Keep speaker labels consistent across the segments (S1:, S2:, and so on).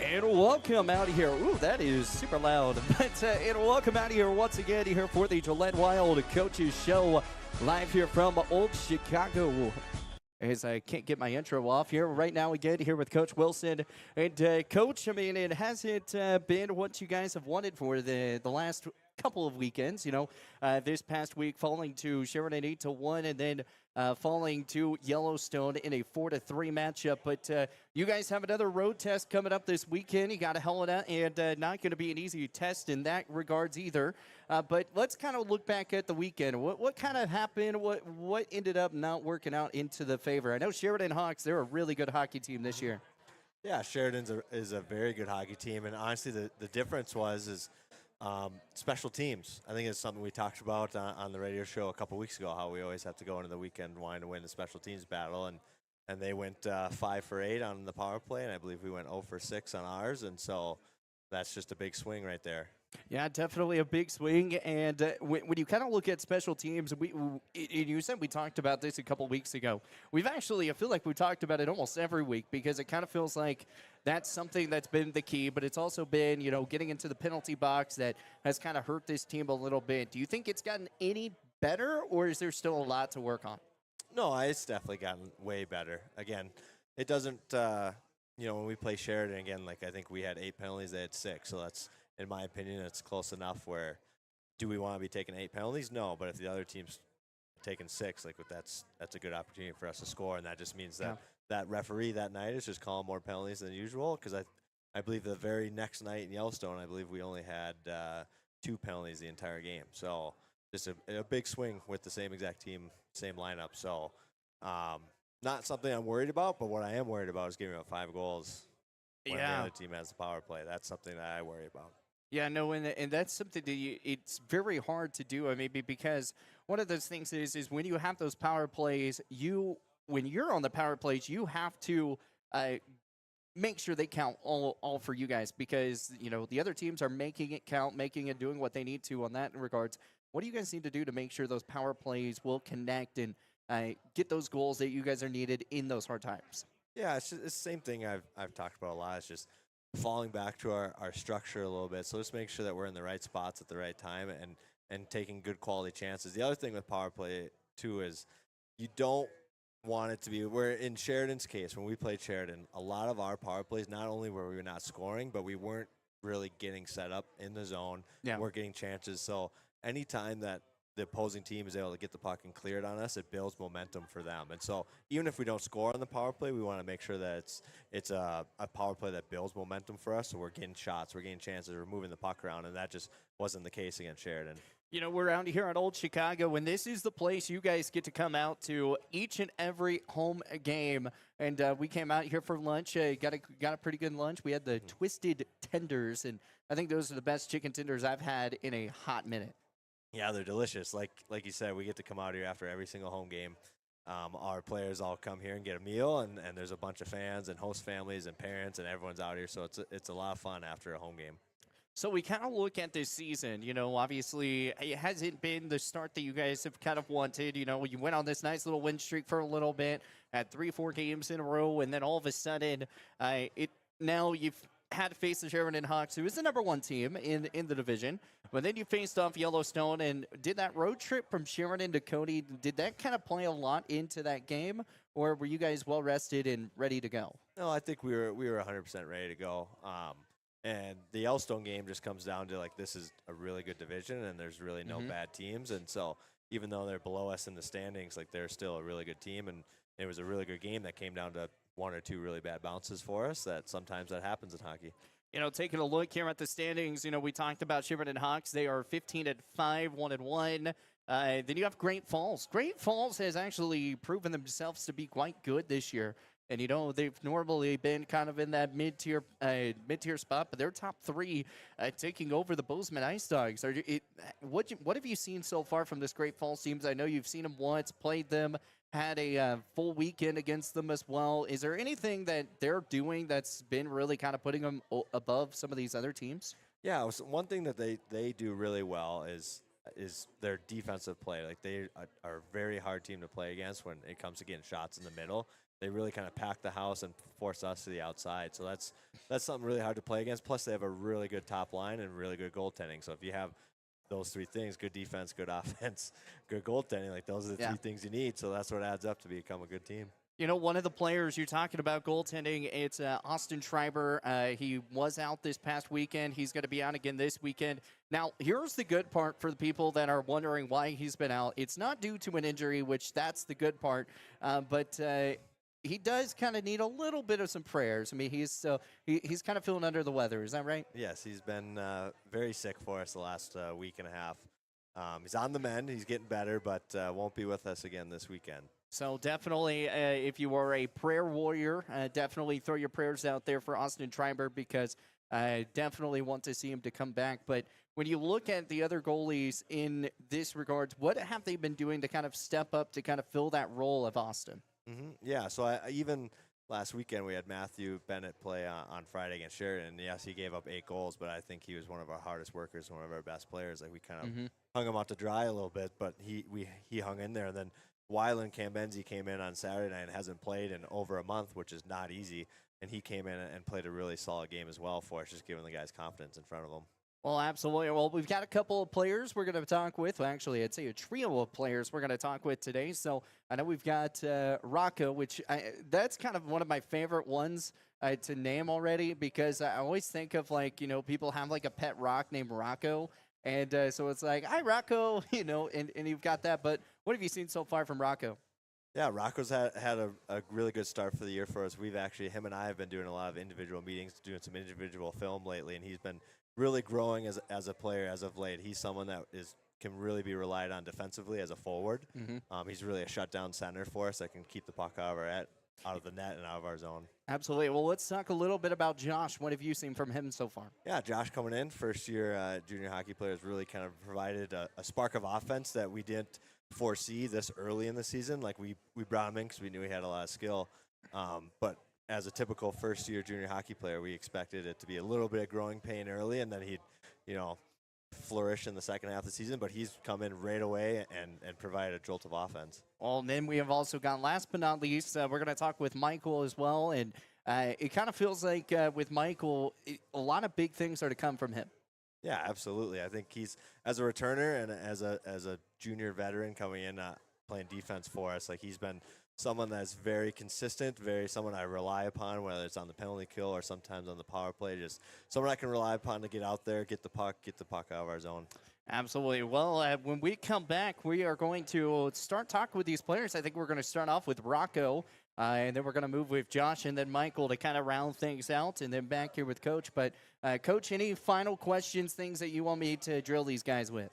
S1: And welcome out here. Ooh, that is super loud. And welcome out here once again here for the Gillette Wild Coaches Show, live here from Old Chicago. As I can't get my intro off here right now, again here with Coach Wilson. And Coach, I mean, it hasn't been what you guys have wanted for the last couple of weekends. This past week falling to Sheridan 8-1, and then falling to Yellowstone in a 4-3 matchup. But you guys have another road test coming up this weekend. You got to Helena, and not going to be an easy test in that regards either. But let's kind of look back at the weekend. What kind of happened? What ended up not working out into the favor? I know Sheridan Hawks, they're a really good hockey team this year.
S2: Yeah, Sheridan's is a very good hockey team, and honestly, the difference is special teams. I think it's something we talked about on the radio show a couple weeks ago, how we always have to go into the weekend wanting to win the special teams battle, and they went 5 for 8 on the power play, and I believe we went 0 for 6 on ours, and so that's just a big swing right there.
S1: Yeah, definitely a big swing. And when you kind of look at special teams, you said we talked about this a couple weeks ago. I feel like we talked about it almost every week because it kind of feels like that's something that's been the key, but it's also been, getting into the penalty box that has kind of hurt this team a little bit. Do you think it's gotten any better, or is there still a lot to work on?
S2: No, it's definitely gotten way better. Again, it doesn't, when we play Sheridan, again, like I think we had 8 penalties, they had 6, so that's, in my opinion, it's close enough where do we want to be taking 8 penalties? No, but if the other team's taking 6, like that's a good opportunity for us to score, and that just means that that referee that night is just calling more penalties than usual, because I believe the very next night in Yellowstone, I believe we only had 2 penalties the entire game. So just a big swing with the same exact team, same lineup. So not something I'm worried about, but what I am worried about is giving up 5 goals when the other team has the power play. That's something that I worry about.
S1: Yeah, no, and that's something that it's very hard to do. I mean, because one of those things is when you have those power plays, when you're on the power plays, you have to make sure they count all for you guys, because the other teams are making it count, doing what they need to on that in regards. What do you guys need to do to make sure those power plays will connect and get those goals that you guys are needed in those hard times?
S2: Yeah, it's the same thing I've talked about a lot. It's just falling back to our structure a little bit. So just make sure that we're in the right spots at the right time and taking good quality chances. The other thing with power play, too, is you don't want it to be, where in Sheridan's case, when we played Sheridan, a lot of our power plays, not only were we not scoring, but we weren't really getting set up in the zone.
S1: Yeah.
S2: We're getting chances. So anytime that the opposing team is able to get the puck and clear it on us, it builds momentum for them. And so even if we don't score on the power play, we want to make sure that it's a power play that builds momentum for us. So we're getting shots, we're getting chances, we're moving the puck around, and that just wasn't the case against Sheridan.
S1: We're out here at Old Chicago, and this is the place you guys get to come out to each and every home game. And we came out here for lunch. Got a pretty good lunch. We had the Twisted Tenders, and I think those are the best chicken tenders I've had in a hot minute.
S2: Yeah, they're delicious. Like you said, we get to come out here after every single home game. Our players all come here and get a meal, and there's a bunch of fans and host families and parents, and everyone's out here. So it's a lot of fun after a home game.
S1: So we kind of look at this season, obviously it hasn't been the start that you guys have kind of wanted. You went on this nice little win streak for a little bit, had 3-4 games in a row, and then all of a sudden, now you've had to face the Sheridan Hawks, who is the #1 team in the division. But then you faced off Yellowstone, and did that road trip from Sheridan to Cody, did that kind of play a lot into that game, or were you guys well rested and ready to go?
S2: No, I think we were 100% ready to go. And the Yellowstone game just comes down to, this is a really good division, and there's really no bad teams. And so even though they're below us in the standings, they're still a really good team. And it was a really good game that came down to 1 or 2 really bad bounces for us. Sometimes that happens in hockey.
S1: Taking a look here at the standings, we talked about Sheridan Hawks. They are 15-5, 1-1. Then you have Great Falls. Great Falls has actually proven themselves to be quite good this year. And, they've normally been kind of in that mid-tier spot, but they're top 3 taking over the Bozeman Ice Dogs. What have you seen so far from this Great Falls teams? I know you've seen them once, played them, had a full weekend against them as well. Is there anything that they're doing that's been really kind of putting them above some of these other teams?
S2: Yeah, one thing that they do really well is their defensive play. They are a very hard team to play against when it comes to getting shots in the middle. they really kind of pack the house and force us to the outside. So that's something really hard to play against. Plus, they have a really good top line and really good goaltending. So if you have those three things, good defense, good offense, good goaltending, like those are the three things you need. So that's what adds up to become a good team.
S1: You know, one of the players you're talking about goaltending, it's Austin Schreiber. He was out this past weekend. He's going to be out again this weekend. Now, here's the good part for the people that are wondering why he's been out. It's not due to an injury, which that's the good part, but he does kind of need a little bit of some prayers. I mean, he's kind of feeling under the weather. Is that right?
S2: Yes, he's been very sick for us the last week and a half. He's on the mend. He's getting better, but won't be with us again this weekend.
S1: So definitely, if you are a prayer warrior, definitely throw your prayers out there for Austin Schreiber, because I definitely want to see him to come back. But when you look at the other goalies in this regards, what have they been doing to kind of step up to kind of fill that role of Austin?
S2: Yeah, so I even last weekend we had Matthew Bennett play on Friday against Sheridan. Yes, he gave up 8 goals, but I think he was one of our hardest workers, one of our best players. Like, we kind of hung him out to dry a little bit, but he hung in there. And then Wyland Cambenzi came in on Saturday night and hasn't played in over a month, which is not easy. And he came in and played a really solid game as well for us, just giving the guys confidence in front of them.
S1: Well, absolutely. Well, we've got a couple of players we're going to talk with. Well, actually, I'd say a trio of players we're going to talk with today. So I know we've got Rocco, which that's kind of one of my favorite ones to name already, because I always think of, like, you know, people have like a pet rock named Rocco. And so it's like, hi, Rocco, you know, and you've got that. But what have you seen so far from Rocco?
S2: Yeah, Rocco's had a really good start for the year for us. Him and I have been doing a lot of individual meetings, doing some individual film lately, and he's been really growing as a player as of late. He's someone that can really be relied on defensively as a forward. He's really a shutdown center for us that can keep the puck out of the net and out of our zone.
S1: Absolutely. Well, let's talk a little bit about Josh. What have you seen from him so far?
S2: Yeah, Josh coming in, first year junior hockey player, has really kind of provided a spark of offense that we didn't foresee this early in the season. Like, we brought him in because we knew he had a lot of skill. But as a typical first year junior hockey player, we expected it to be a little bit of growing pain early, and then he'd, you know, flourish in the second half of the season. But he's come in right away and provided a jolt of offense.
S1: Well, and then we have also got, last but not least, we're going to talk with Michael as well. And it kind of feels like with Michael, a lot of big things are to come from him.
S2: Yeah, absolutely. I think he's, as a returner and as a junior veteran coming in playing defense for us, like, he's been someone that's very consistent, someone I rely upon, whether it's on the penalty kill or sometimes on the power play. Just someone I can rely upon to get out there, get the puck out of our zone.
S1: Absolutely. Well, when we come back, we are going to start talking with these players. I think we're going to start off with Rocco, and then we're going to move with Josh and then Michael to kind of round things out, and then back here with Coach. But, Coach, any final questions, things that you want me to drill these guys with?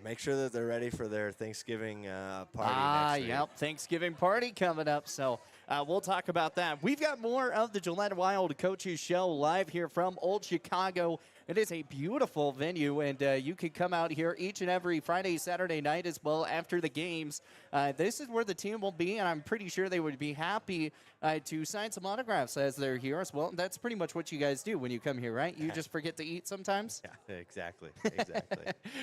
S2: Make sure that they're ready for their Thanksgiving party next week.
S1: Yep, Thanksgiving party coming up. So we'll talk about that. We've got more of the Gillette Wild Coaches Show live here from Old Chicago. It is a beautiful venue, and you can come out here each and every Friday, Saturday night as well after the games. This is where the team will be, and I'm pretty sure they would be happy to sign some autographs as they're here as well. And that's pretty much what you guys do when you come here, right? You just forget to eat sometimes?
S2: Yeah, exactly.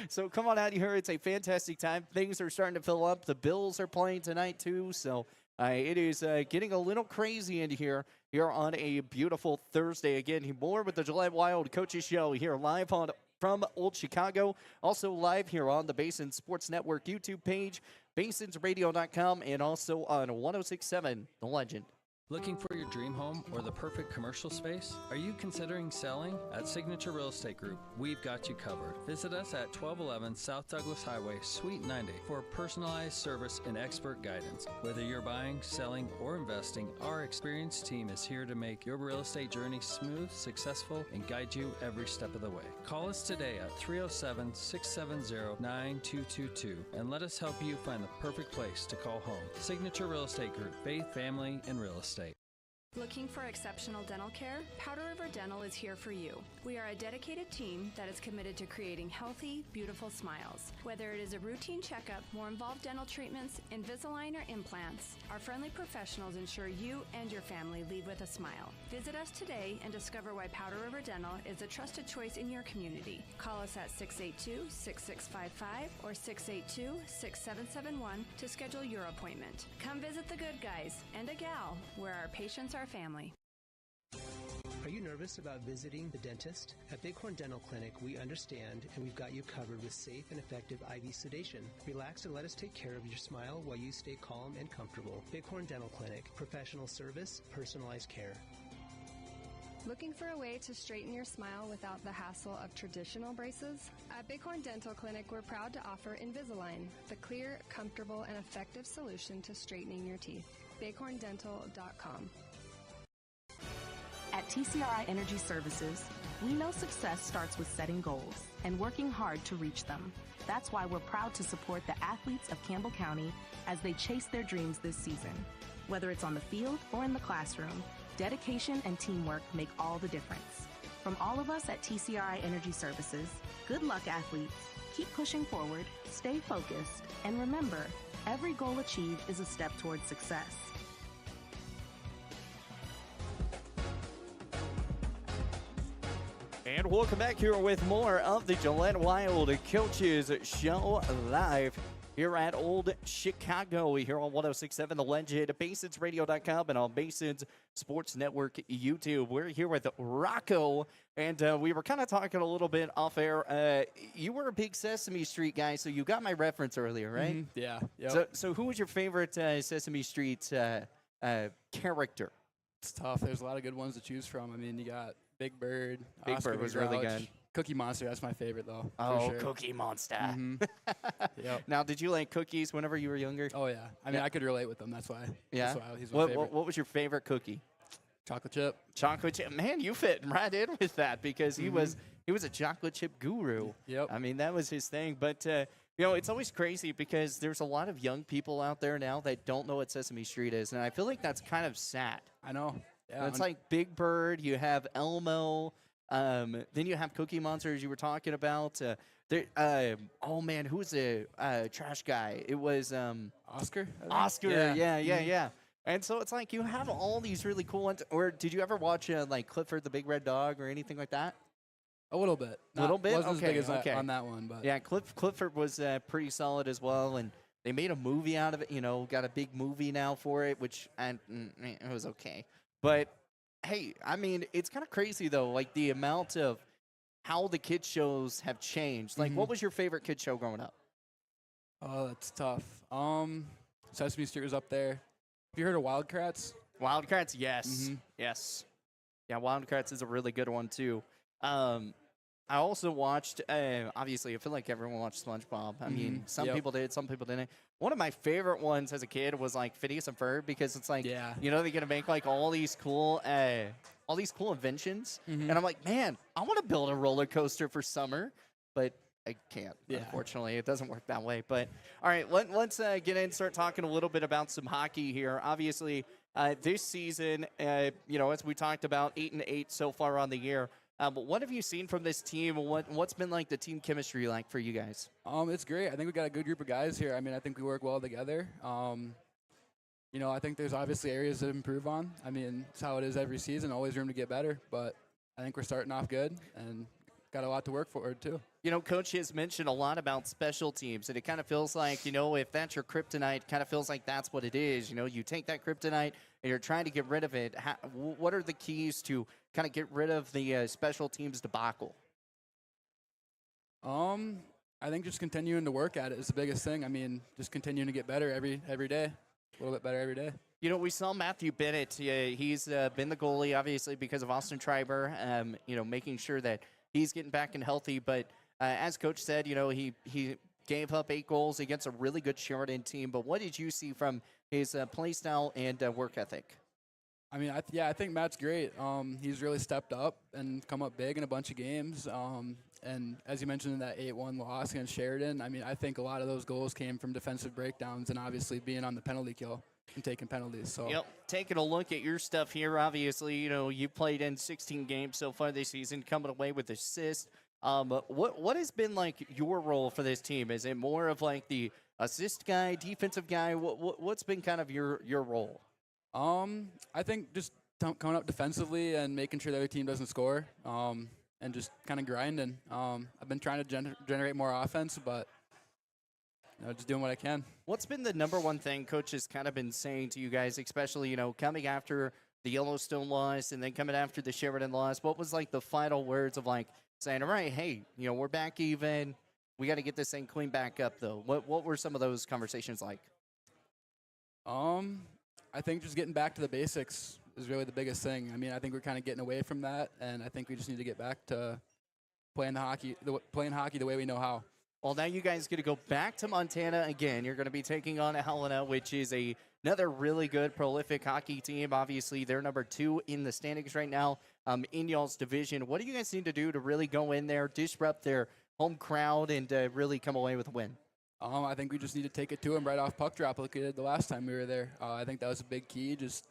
S1: So come on out here. It's a fantastic time. Things are starting to fill up. The Bills are playing tonight, too, so it is getting a little crazy in here on a beautiful Thursday. Again, more with the Gillette Wild Coaches Show here live from Old Chicago. Also live here on the Basin Sports Network YouTube page, basinsradio.com, and also on 106.7 The Legend.
S3: Looking for your dream home or the perfect commercial space? Are you considering selling? At Signature Real Estate Group, we've got you covered. Visit us at 1211 South Douglas Highway, Suite 90 for personalized service and expert guidance. Whether you're buying, selling, or investing, our experienced team is here to make your real estate journey smooth, successful, and guide you every step of the way. Call us today at 307-670-9222 and let us help you find the perfect place to call home. Signature Real Estate Group, faith, family, and real estate.
S4: Looking for exceptional dental care? Powder River Dental is here for you. We are a dedicated team that is committed to creating healthy, beautiful smiles. Whether it is a routine checkup, more involved dental treatments, Invisalign, or implants, our friendly professionals ensure you and your family leave with a smile. Visit us today and discover why Powder River Dental is a trusted choice in your community. Call us at 682-6655 or 682-6771 to schedule your appointment. Come visit the good guys and a gal where our patients are family.
S5: Are you nervous about visiting the dentist? At Bighorn Dental Clinic, we understand and we've got you covered with safe and effective IV sedation. Relax and let us take care of your smile while you stay calm and comfortable. Bighorn Dental Clinic, professional service, personalized care.
S6: Looking for a way to straighten your smile without the hassle of traditional braces? At Bighorn Dental Clinic, we're proud to offer Invisalign, the clear, comfortable, and effective solution to straightening your teeth. bighorndental.com.
S7: At TCRI Energy Services, we know success starts with setting goals and working hard to reach them. That's why we're proud to support the athletes of Campbell County as they chase their dreams this season. Whether it's on the field or in the classroom, dedication and teamwork make all the difference. From all of us at TCRI Energy Services, good luck, athletes. Keep pushing forward, stay focused, and remember, every goal achieved is a step towards success.
S1: And welcome back here with more of the Gillette Wild Coaches Show live here at Old Chicago. Here on 106.7 The Legend, BasonsRadio.com, and on Basons Sports Network YouTube. We're here with Rocco, and we were kind of talking a little bit off air. You were a big Sesame Street guy, so you got my reference earlier, right?
S8: Mm-hmm. Yeah. Yep.
S1: So who was your favorite Sesame Street character?
S8: It's tough. There's a lot of good ones to choose from. I mean, you got Big Bird.
S1: Big
S8: Oscar
S1: Bird was
S8: the
S1: really
S8: Grouch,
S1: good.
S8: Cookie Monster, that's my favorite, though.
S1: Oh,
S8: for sure.
S1: Cookie Monster.
S8: Mhm. Yep.
S1: Now, did you like cookies whenever you were younger?
S8: Oh, yeah. I mean,
S1: Yeah.
S8: I could relate with them. That's why.
S1: Yeah?
S8: That's why he's my favorite.
S1: What was your favorite cookie?
S8: Chocolate chip.
S1: Chocolate chip. Man, you fit right in with that because he was a chocolate chip guru.
S8: Yep.
S1: I mean, that was his thing. But, you know, it's always crazy because there's a lot of young people out there now that don't know what Sesame Street is. And I feel like that's kind of sad.
S8: I know. Yeah.
S1: It's like Big Bird, you have Elmo, then you have Cookie Monster, as you were talking about. Oh, man, who's the trash guy? It was
S8: Oscar? I think?
S1: Oscar.
S8: Yeah.
S1: Yeah. And so it's like you have all these really cool ones. Or did you ever watch like Clifford the Big Red Dog or anything like that?
S8: A little bit.
S1: Little bit?
S8: Wasn't
S1: Okay,
S8: as big as
S1: okay.
S8: on that one, but
S1: Yeah, Clifford was pretty solid as well. And they made a movie out of it, you know, got a big movie now for it, which it was okay. But, hey, I mean, it's kind of crazy, though, like the amount of how the kids shows have changed. Like, what was your favorite kid show growing up?
S8: oh, that's tough. Sesame Street was up there. Have you heard of Wildcrats?
S1: Wildcrats, yes. Yes. Yeah, Wildcrats is a really good one, too. I also watched, obviously, I feel like everyone watched SpongeBob. I mean, some
S8: Yep.
S1: people did, some people didn't. One of my favorite ones as a kid was like Phineas and Ferb because it's like,
S8: Yeah.
S1: you know, they're going to make like all these cool inventions. And I'm like, man, I want to build a roller coaster for summer, but I can't,
S8: Yeah.
S1: unfortunately. It doesn't work that way. But all right, let's get in and start talking a little bit about some hockey here. Obviously, this season, you know, as we talked about, 8-8 so far on the year. But what have you seen from this team? What's been like the team chemistry like for you guys?
S8: It's great. I think we got a good group of guys here. I mean, I think we work well together. You know, I think there's obviously areas to improve on. I mean, it's how it is every season, always room to get better. But I think we're starting off good and got a lot to work forward to.
S1: You know, Coach has mentioned a lot about special teams, and it kind of feels like, you know, if that's your kryptonite, kind of feels like that's what it is. You know, you take that kryptonite and you're trying to get rid of it. What are the keys to kind of get rid of the special teams debacle?
S8: I think just continuing to work at it is the biggest thing. I mean, just continuing to get better every day, a little bit better every day.
S1: You know, we saw Matthew Bennett. He's been the goalie, obviously, because of Austin Schreiber, you know, making sure that he's getting back and healthy. But as Coach said, you know, he gave up 8 goals against a really good Sheridan team. But what did you see from his play style and work ethic?
S8: I mean, I think Matt's great. He's really stepped up and come up big in a bunch of games. And as you mentioned in that 8-1 loss against Sheridan, I mean, I think a lot of those goals came from defensive breakdowns and obviously being on the penalty kill. and taking penalties. So
S1: Yep. Taking a look at your stuff here, obviously, you played in 16 games so far this season, coming away with assists. What has been like your role for this team? Is it more of like the assist guy, defensive guy? What's been kind of your role?
S8: I think just coming up defensively and making sure the other team doesn't score, and just kind of grinding. I've been trying to generate more offense, but just doing what I can.
S1: What's been the number one thing Coach has kind of been saying to you guys, especially, coming after the Yellowstone loss and then coming after the Sheridan loss? What was like the final words of like saying, all right, hey, we're back even. We got to get this thing clean back up, though. What were some of those conversations like?
S8: I think just getting back to the basics is really the biggest thing. I mean, I think we're kind of getting away from that, and I think we just need to get back to playing hockey the way we know how.
S1: Well, now you guys get to go back to Montana again. You're going to be taking on Helena, which is another really good, prolific hockey team. Obviously, they're number 2 in the standings right now in y'all's division. What do you guys need to do to really go in there, disrupt their home crowd, and really come away with a win?
S8: I think we just need to take it to them right off puck drop like we did the last time we were there. I think that was a big key, just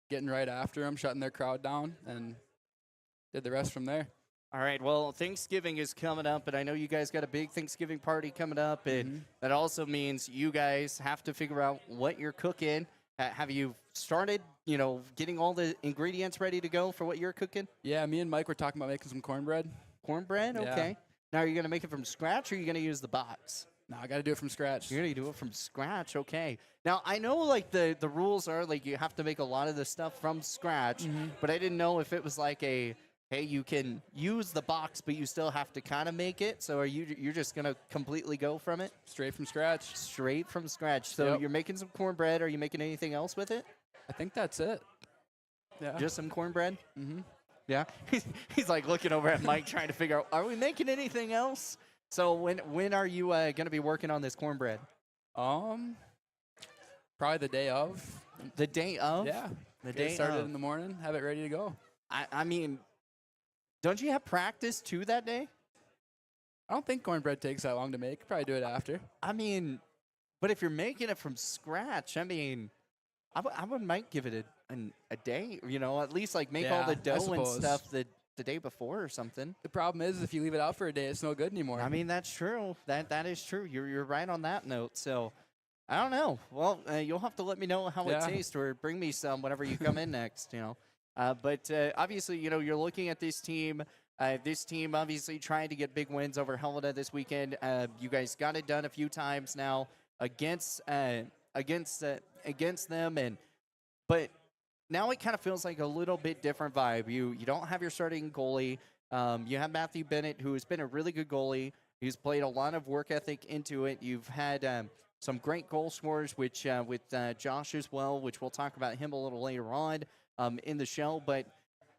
S8: getting right after them, shutting their crowd down, and did the rest from there.
S1: All right, well, Thanksgiving is coming up, and I know you guys got a big Thanksgiving party coming up, and that also means you guys have to figure out what you're cooking. Have you started, getting all the ingredients ready to go for what you're cooking?
S8: Yeah, me and Mike were talking about making some cornbread.
S1: Cornbread?
S8: Yeah.
S1: Okay. Now, are you going to make it from scratch, or are you going to use the box?
S8: No, I got to do it from scratch.
S1: You're going to do it from scratch, okay. Now, I know, like, the rules are, like, you have to make a lot of the stuff from scratch, but I didn't know if it was like hey, you can use the box, but you still have to kind of make it. So you're just going to completely go from it?
S8: Straight from scratch.
S1: Straight from scratch. So You're making some cornbread. Are you making anything else with it?
S8: I think that's it. Yeah.
S1: Just some cornbread?
S8: Mm-hmm.
S1: Yeah. He's like looking over at Mike trying to figure out, are we making anything else? So when are you going to be working on this cornbread?
S8: Probably the day of.
S1: The day of?
S8: Yeah.
S1: The day
S8: started
S1: of.
S8: in the morning, have it ready to go.
S1: I mean, don't you have practice too that day?
S8: I don't think cornbread takes that long to make. Probably do it after.
S1: I mean, but if you're making it from scratch, I mean, I might give it a day, at least like make all the dough and stuff the day before or something.
S8: The problem is if you leave it out for a day, it's no good anymore.
S1: I mean, that's true. That is true. You're right on that note. So I don't know. Well, you'll have to let me know how it tastes, or bring me some whenever you come in next. But obviously, you're looking at this team. This team obviously trying to get big wins over Helena this weekend. You guys got it done a few times now against them, but now it kind of feels like a little bit different vibe. You don't have your starting goalie. You have Matthew Bennett, who has been a really good goalie. He's played a lot of work ethic into it. You've had some great goal scorers, which with Josh as well, which we'll talk about him a little later on in the show. But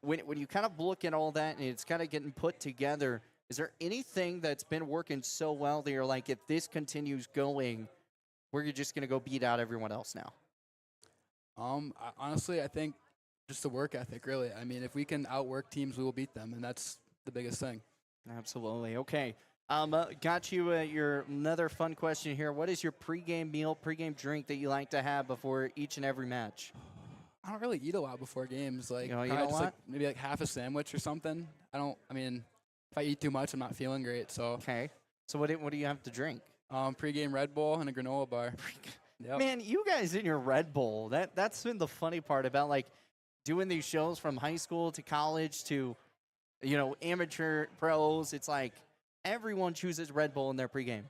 S1: when you kind of look at all that and it's kind of getting put together, is there anything that's been working so well that you're like, if this continues going, we're just going to go beat out everyone else now?
S8: Honestly, I think just the work ethic, really. I mean, if we can outwork teams, we will beat them, and that's the biggest thing.
S1: Absolutely. Okay. Got you your another fun question here. What is your pregame meal, pregame drink that you like to have before each and every match?
S8: I don't really eat a lot before games. Like,
S1: you don't eat
S8: probably
S1: a
S8: just
S1: lot?
S8: maybe like half a sandwich or something. If I eat too much, I'm not feeling great. So
S1: Okay. So what do you have to drink?
S8: Pregame Red Bull and a granola bar. Yep.
S1: Man, you guys in your Red Bull, that's been the funny part about like doing these shows from high school to college to, amateur pros. It's like everyone chooses Red Bull in their pregame.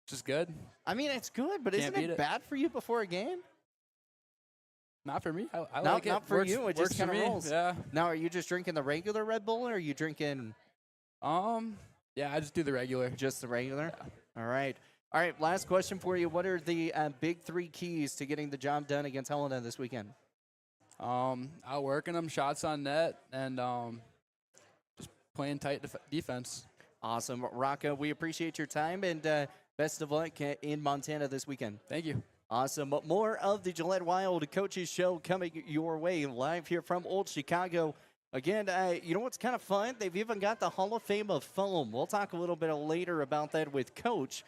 S8: Just good.
S1: I mean, it's good, but
S8: Can't
S1: isn't
S8: beat
S1: it
S8: it.
S1: bad for you before a game?
S8: Not for me. I
S1: No,
S8: like it.
S1: not for you. It just
S8: works for
S1: kind of
S8: me.
S1: rolls.
S8: Yeah.
S1: Now, are you just drinking the regular Red Bull, or are you drinking
S8: Yeah, I just do the regular.
S1: just the regular? All right. All right, last question for you. What are the big 3 keys to getting the job done against Helena this weekend?
S8: Outworking them, shots on net, and just playing tight defense.
S1: Awesome. Rocco, we appreciate your time, and best of luck in Montana this weekend.
S8: Thank you.
S1: Awesome. More of the Gillette Wild Coaches Show coming your way live here from Old Chicago. Again, you know what's kind of fun? They've even got the Hall of Fame of Foam. We'll talk a little bit later about that with Coach.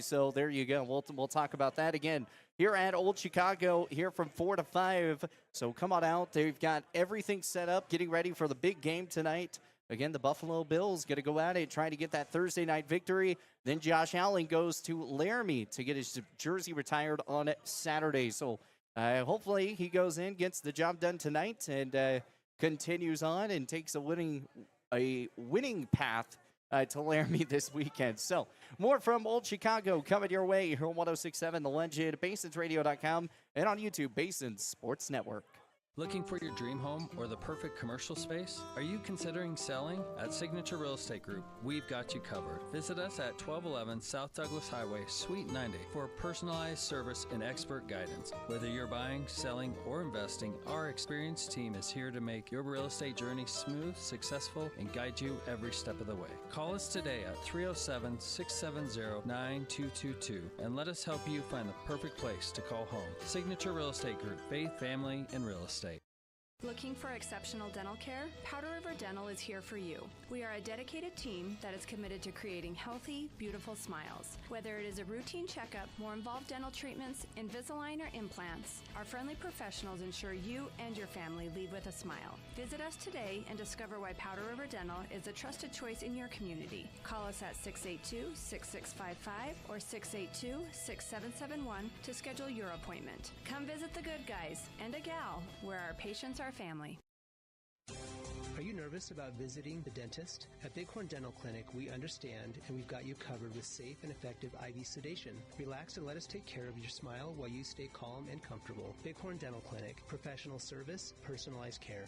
S1: So there you go. We'll talk about that again. here at Old Chicago here from 4 to 5. So come on out. They've got everything set up, getting ready for the big game tonight. Again, the Buffalo Bills going to go at it, trying to get that Thursday night victory. Then Josh Allen goes to Laramie to get his jersey retired on Saturday. So hopefully he goes in, gets the job done tonight, and continues on and takes a winning path to Laramie this weekend. So more from Old Chicago coming your way here on 106.7 The Legend, BasonsRadio.com, and on YouTube, Basins Sports Network.
S3: Looking for your dream home or the perfect commercial space? Are you considering selling? At Signature Real Estate Group, we've got you covered. Visit us at 1211 South Douglas Highway, Suite 90 for personalized service and expert guidance. Whether you're buying, selling, or investing, our experienced team is here to make your real estate journey smooth, successful, and guide you every step of the way. Call us today at 307-670-9222 and let us help you find the perfect place to call home. Signature Real Estate Group, faith, family, and real estate.
S4: Looking for exceptional dental care? Powder River Dental is here for you. We are a dedicated team that is committed to creating healthy, beautiful smiles. Whether it is a routine checkup, more involved dental treatments, Invisalign, or implants, our friendly professionals ensure you and your family leave with a smile. Visit us today and discover why Powder River Dental is a trusted choice in your community. Call us at 682-6655 or 682-6771 to schedule your appointment. Come visit the good guys and a gal where our patients are family.
S5: Are you nervous about visiting the dentist? At Bighorn Dental Clinic, we understand and we've got you covered with safe and effective IV sedation. Relax and let us take care of your smile while you stay calm and comfortable. Bighorn Dental Clinic, professional service, personalized care.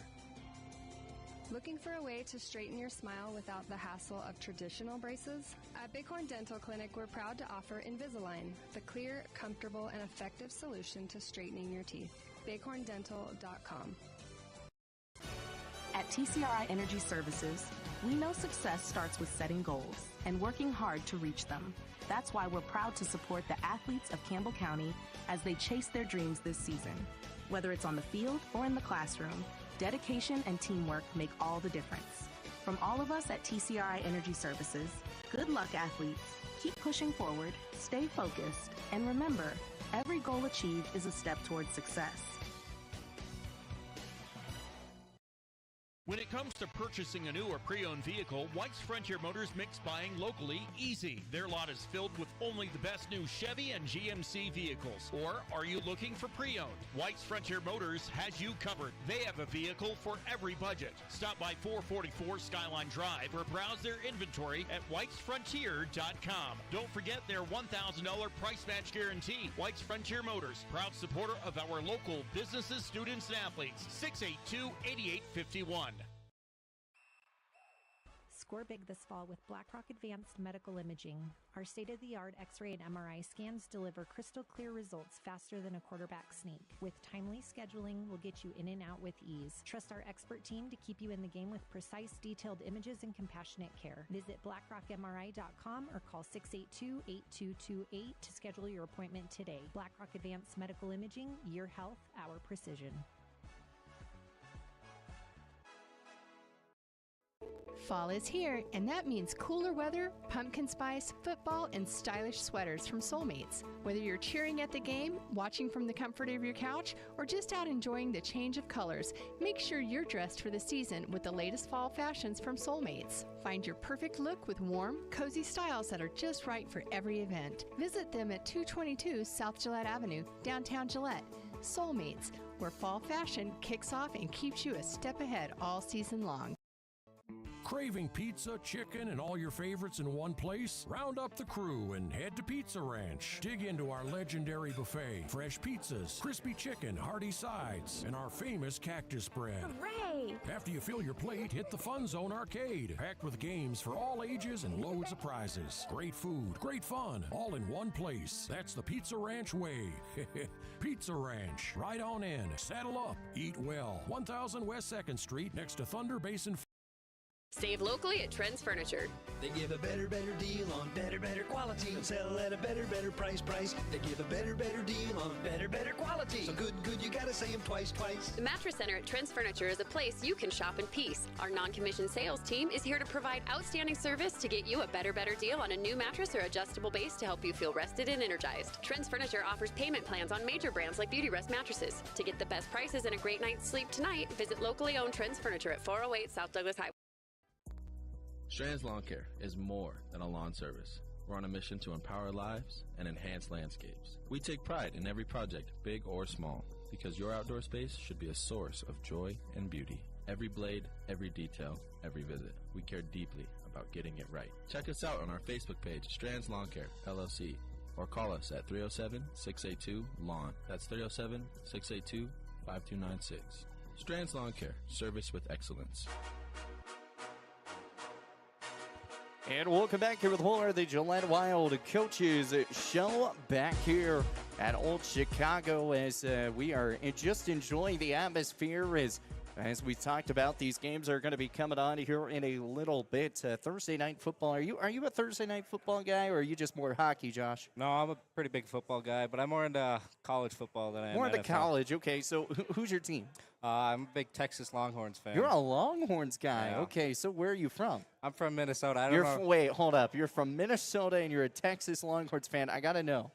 S6: Looking for a way to straighten your smile without the hassle of traditional braces? At Bighorn Dental Clinic, we're proud to offer Invisalign, the clear, comfortable, and effective solution to straightening your teeth. BighornDental.com.
S7: At TCRI Energy Services, we know success starts with setting goals and working hard to reach them. That's why we're proud to support the athletes of Campbell County as they chase their dreams this season. Whether it's on the field or in the classroom, dedication and teamwork make all the difference. From all of us at TCRI Energy Services, good luck, athletes. Keep pushing forward, stay focused, and remember, every goal achieved is a step towards success.
S9: When it comes to purchasing a new or pre-owned vehicle, White's Frontier Motors makes buying locally easy. Their lot is filled with only the best new Chevy and GMC vehicles. Or are you looking for pre-owned? White's Frontier Motors has you covered. They have a vehicle for every budget. Stop by 444 Skyline Drive or browse their inventory at whitesfrontier.com. Don't forget their $1,000 price match guarantee. White's Frontier Motors, proud supporter of our local businesses, students, and athletes. 682-8851.
S10: Score big this fall with BlackRock Advanced Medical Imaging. Our state-of-the-art X-ray and MRI scans deliver crystal clear results faster than a quarterback sneak. With timely scheduling, we'll get you in and out with ease. Trust our expert team to keep you in the game with precise, detailed images and compassionate care. Visit blackrockmri.com or call 682-8228 to schedule your appointment today. BlackRock Advanced Medical Imaging, your health, our precision.
S11: Fall is here, and that means cooler weather, pumpkin spice, football, and stylish sweaters from Soulmates. Whether you're cheering at the game, watching from the comfort of your couch, or just out enjoying the change of colors, make sure you're dressed for the season with the latest fall fashions from Soulmates. Find your perfect look with warm, cozy styles that are just right for every event. Visit them at 222 South Gillette Avenue, downtown Gillette. Soulmates, where fall fashion kicks off and keeps you a step ahead all season long.
S12: Craving pizza, chicken, and all your favorites in one place? Round up the crew and head to Pizza Ranch. Dig into our legendary buffet. Fresh pizzas, crispy chicken, hearty sides, and our famous cactus bread.
S10: Hooray!
S12: After you fill your plate, hit the Fun Zone Arcade. Packed with games for all ages and loads of prizes. Great food, great fun, all in one place. That's the Pizza Ranch way. Pizza Ranch. Right on in. Saddle up. Eat well. 1000 West 2nd Street next to Thunder Basin
S13: Save locally at Trends Furniture.
S14: They give a better deal on better quality and sell at a better price. They give a better deal on better quality. So good, you gotta say them twice.
S13: The Mattress Center at Trends Furniture is a place you can shop in peace. Our non-commissioned sales team is here to provide outstanding service to get you a better deal on a new mattress or adjustable base to help you feel rested and energized. Trends Furniture offers payment plans on major brands like Beauty Rest mattresses. To get the best prices and a great night's sleep tonight, visit locally owned Trends Furniture at 408 South Douglas Highway.
S15: Strands Lawn Care is more than a lawn service. We're on a mission to empower lives and enhance landscapes. We take pride in every project, big or small, because your outdoor space should be a source of joy and beauty. Every blade, every detail, every visit. We care deeply about getting it right. Check us out on our Facebook page, Strands Lawn Care, LLC, or call us at 307-682-LAWN. That's 307-682-5296. Strands Lawn Care, service with excellence.
S1: And welcome back here with more of the Gillette Wild Coaches Show back here at Old Chicago as we are just enjoying the atmosphere as we talked about. These games are going to be coming on here in a little bit. Thursday night football. Are you a Thursday night football guy, or are you just more hockey, Josh?
S16: No, I'm a pretty big football guy, but I'm more into college football than I am
S1: More into
S16: NFL.
S1: college. Okay, so who's your team?
S16: I'm a big Texas Longhorns fan.
S1: You're a Longhorns guy.
S16: Yeah.
S1: Okay, so where are you from?
S16: I'm from Minnesota. I don't know.
S1: Wait, hold up. You're from Minnesota and you're a Texas Longhorns fan. I got to know.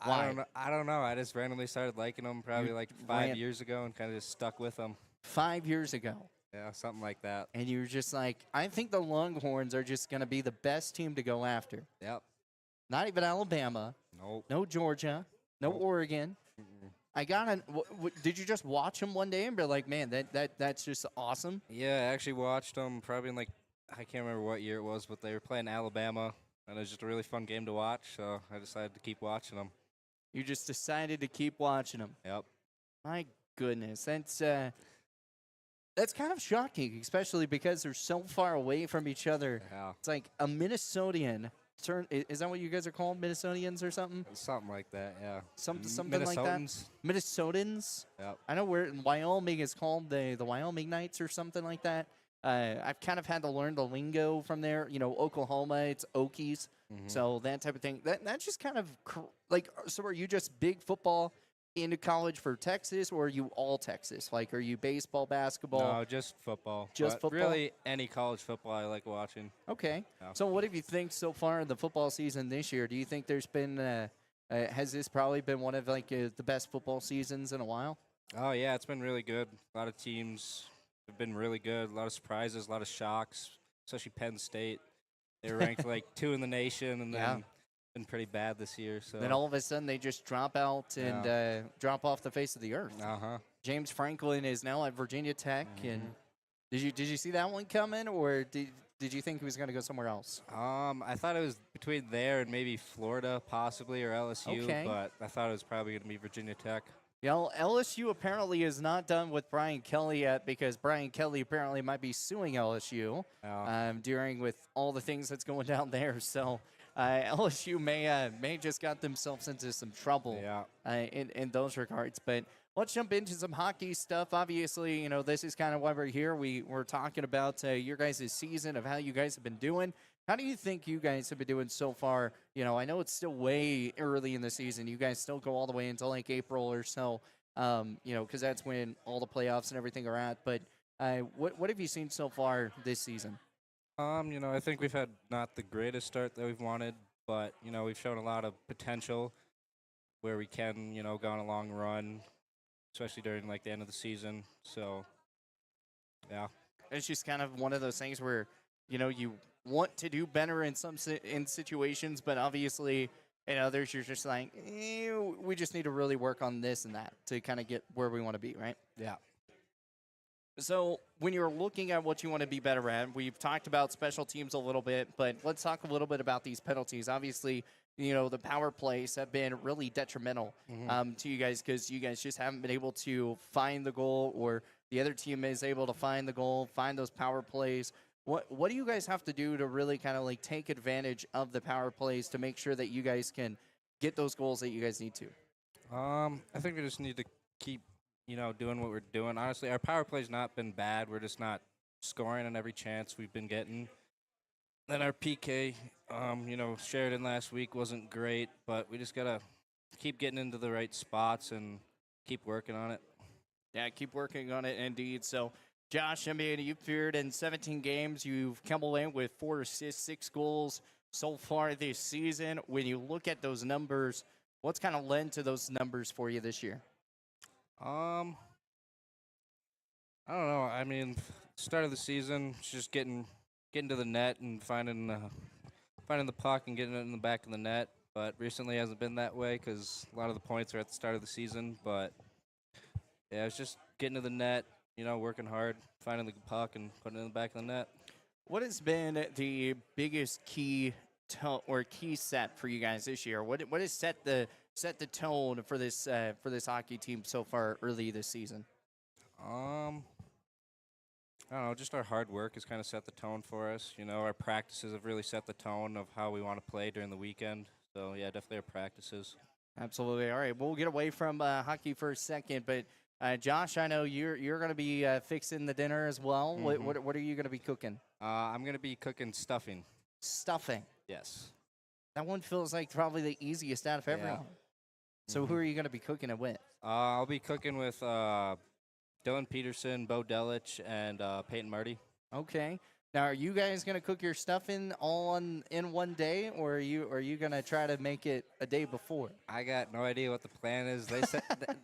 S1: Why?
S16: I don't know. I just randomly started liking them probably like 5 years ago and kind of just stuck with them.
S1: 5 years ago.
S16: Yeah, something like that.
S1: And you were just like, I think the Longhorns are just going to be the best team to go after.
S16: Yep.
S1: Not even Alabama.
S16: Nope.
S1: No Georgia. No Oregon. Did you just watch them one day and be like, man, that's just awesome?
S16: Yeah, I actually watched them probably in I can't remember what year it was, but they were playing Alabama, and it was just a really fun game to watch, so I decided to keep watching them.
S1: You just decided to keep watching them.
S16: Yep.
S1: My goodness. That's kind of shocking, especially because they're so far away from each other.
S16: Yeah.
S1: It's like a Minnesotian. Is that what you guys are called, Minnesotians or something?
S16: Something like that, yeah.
S1: Something like that? Minnesotans?
S16: Yep.
S1: I know where in Wyoming is called the Wyoming Knights or something like that. I've kind of had to learn the lingo from there. You know, Oklahoma, it's Okies.
S16: Mm-hmm.
S1: So that type of thing. That's just kind of so are you just big football into college for Texas, or are you all Texas? Like, are you baseball, basketball?
S16: No, just football.
S1: Just
S16: But
S1: football?
S16: Really, any college football I like watching.
S1: Okay.
S16: Yeah.
S1: So what have you think so far in the football season this year? Do you think there's been has this probably been one of the best football seasons in a while?
S16: Oh, yeah, it's been really good. A lot of teams have been really good. A lot of surprises, a lot of shocks, especially Penn State. They were ranked 2 in the nation, and then been pretty bad this year. So
S1: Then all of a sudden they just drop out and drop off the face of the earth.
S16: Uh-huh.
S1: James Franklin is now at Virginia Tech, and did you see that one coming, or did you think he was going to go somewhere else?
S16: I thought it was between there and maybe Florida, possibly, or LSU,
S1: Okay.
S16: but I thought it was probably going to be Virginia Tech.
S1: LSU apparently is not done with Brian Kelly yet, because Brian Kelly apparently might be suing LSU during with all the things that's going down there. So LSU may just got themselves into some trouble in those regards. But let's jump into some hockey stuff. Obviously, you know, this is kind of why we're here. We're talking about your guys' season, of how you guys have been doing. How do you think you guys have been doing so far? You know, I know it's still way early in the season. You guys still go all the way until April or so, you know, because that's when all the playoffs and everything are at. But what have you seen so far this season?
S16: You know, I think we've had not the greatest start that we've wanted, but, you know, we've shown a lot of potential where we can, you know, go on a long run, especially during, the end of the season. So, yeah.
S1: It's just kind of one of those things where, you know, you want to do better in some in situations, but obviously in others you're just like, we just need to really work on this and that to kind of get where we want to be, right?
S16: Yeah.
S1: So when you're looking at what you want to be better at, we've talked about special teams a little bit, but let's talk a little bit about these penalties. Obviously, you know, the power plays have been really detrimental to you guys, because you guys just haven't been able to find the goal, or the other team is able to find the goal, find those power plays. What do you guys have to do to really kind of take advantage of the power plays to make sure that you guys can get those goals that you guys need to?
S16: I think we just need to keep, you know, doing what we're doing. Honestly, our power play's not been bad. We're just not scoring on every chance we've been getting. Then our PK, Sheridan last week wasn't great, but we just got to keep getting into the right spots and keep working on it.
S1: Yeah, keep working on it indeed. So, Josh, I mean, you've appeared in 17 games. You've come away with 4 assists, 6 goals so far this season. When you look at those numbers, what's kind of led to those numbers for you this year?
S16: I don't know. I mean, start of the season, it's just getting to the net and finding the puck and getting it in the back of the net. But recently hasn't been that way because a lot of the points are at the start of the season. But yeah, it's just getting to the net, working hard, finding the puck and putting it in the back of the net.
S1: What has been the biggest key set for you guys this year? What has set the tone for this hockey team so far early this season?
S16: I don't know, just our hard work has kind of set the tone for us. Our practices have really set the tone of how we want to play during the weekend. So, yeah, definitely our practices.
S1: Absolutely. All right, we'll get away from hockey for a second, but Josh, I know you're going to be fixing the dinner as well.
S16: Mm-hmm.
S1: What are you going to be cooking?
S16: I'm going to be cooking stuffing.
S1: Stuffing.
S16: Yes.
S1: That one feels like probably the easiest out of everyone. So who are you going to be cooking it with?
S16: I'll be cooking with Dylan Peterson, Bo Delich, and Peyton Marty.
S1: Okay. Now, are you guys going to cook your stuffing all in one day, or are you going to try to make it a day before?
S16: I got no idea what the plan is. They said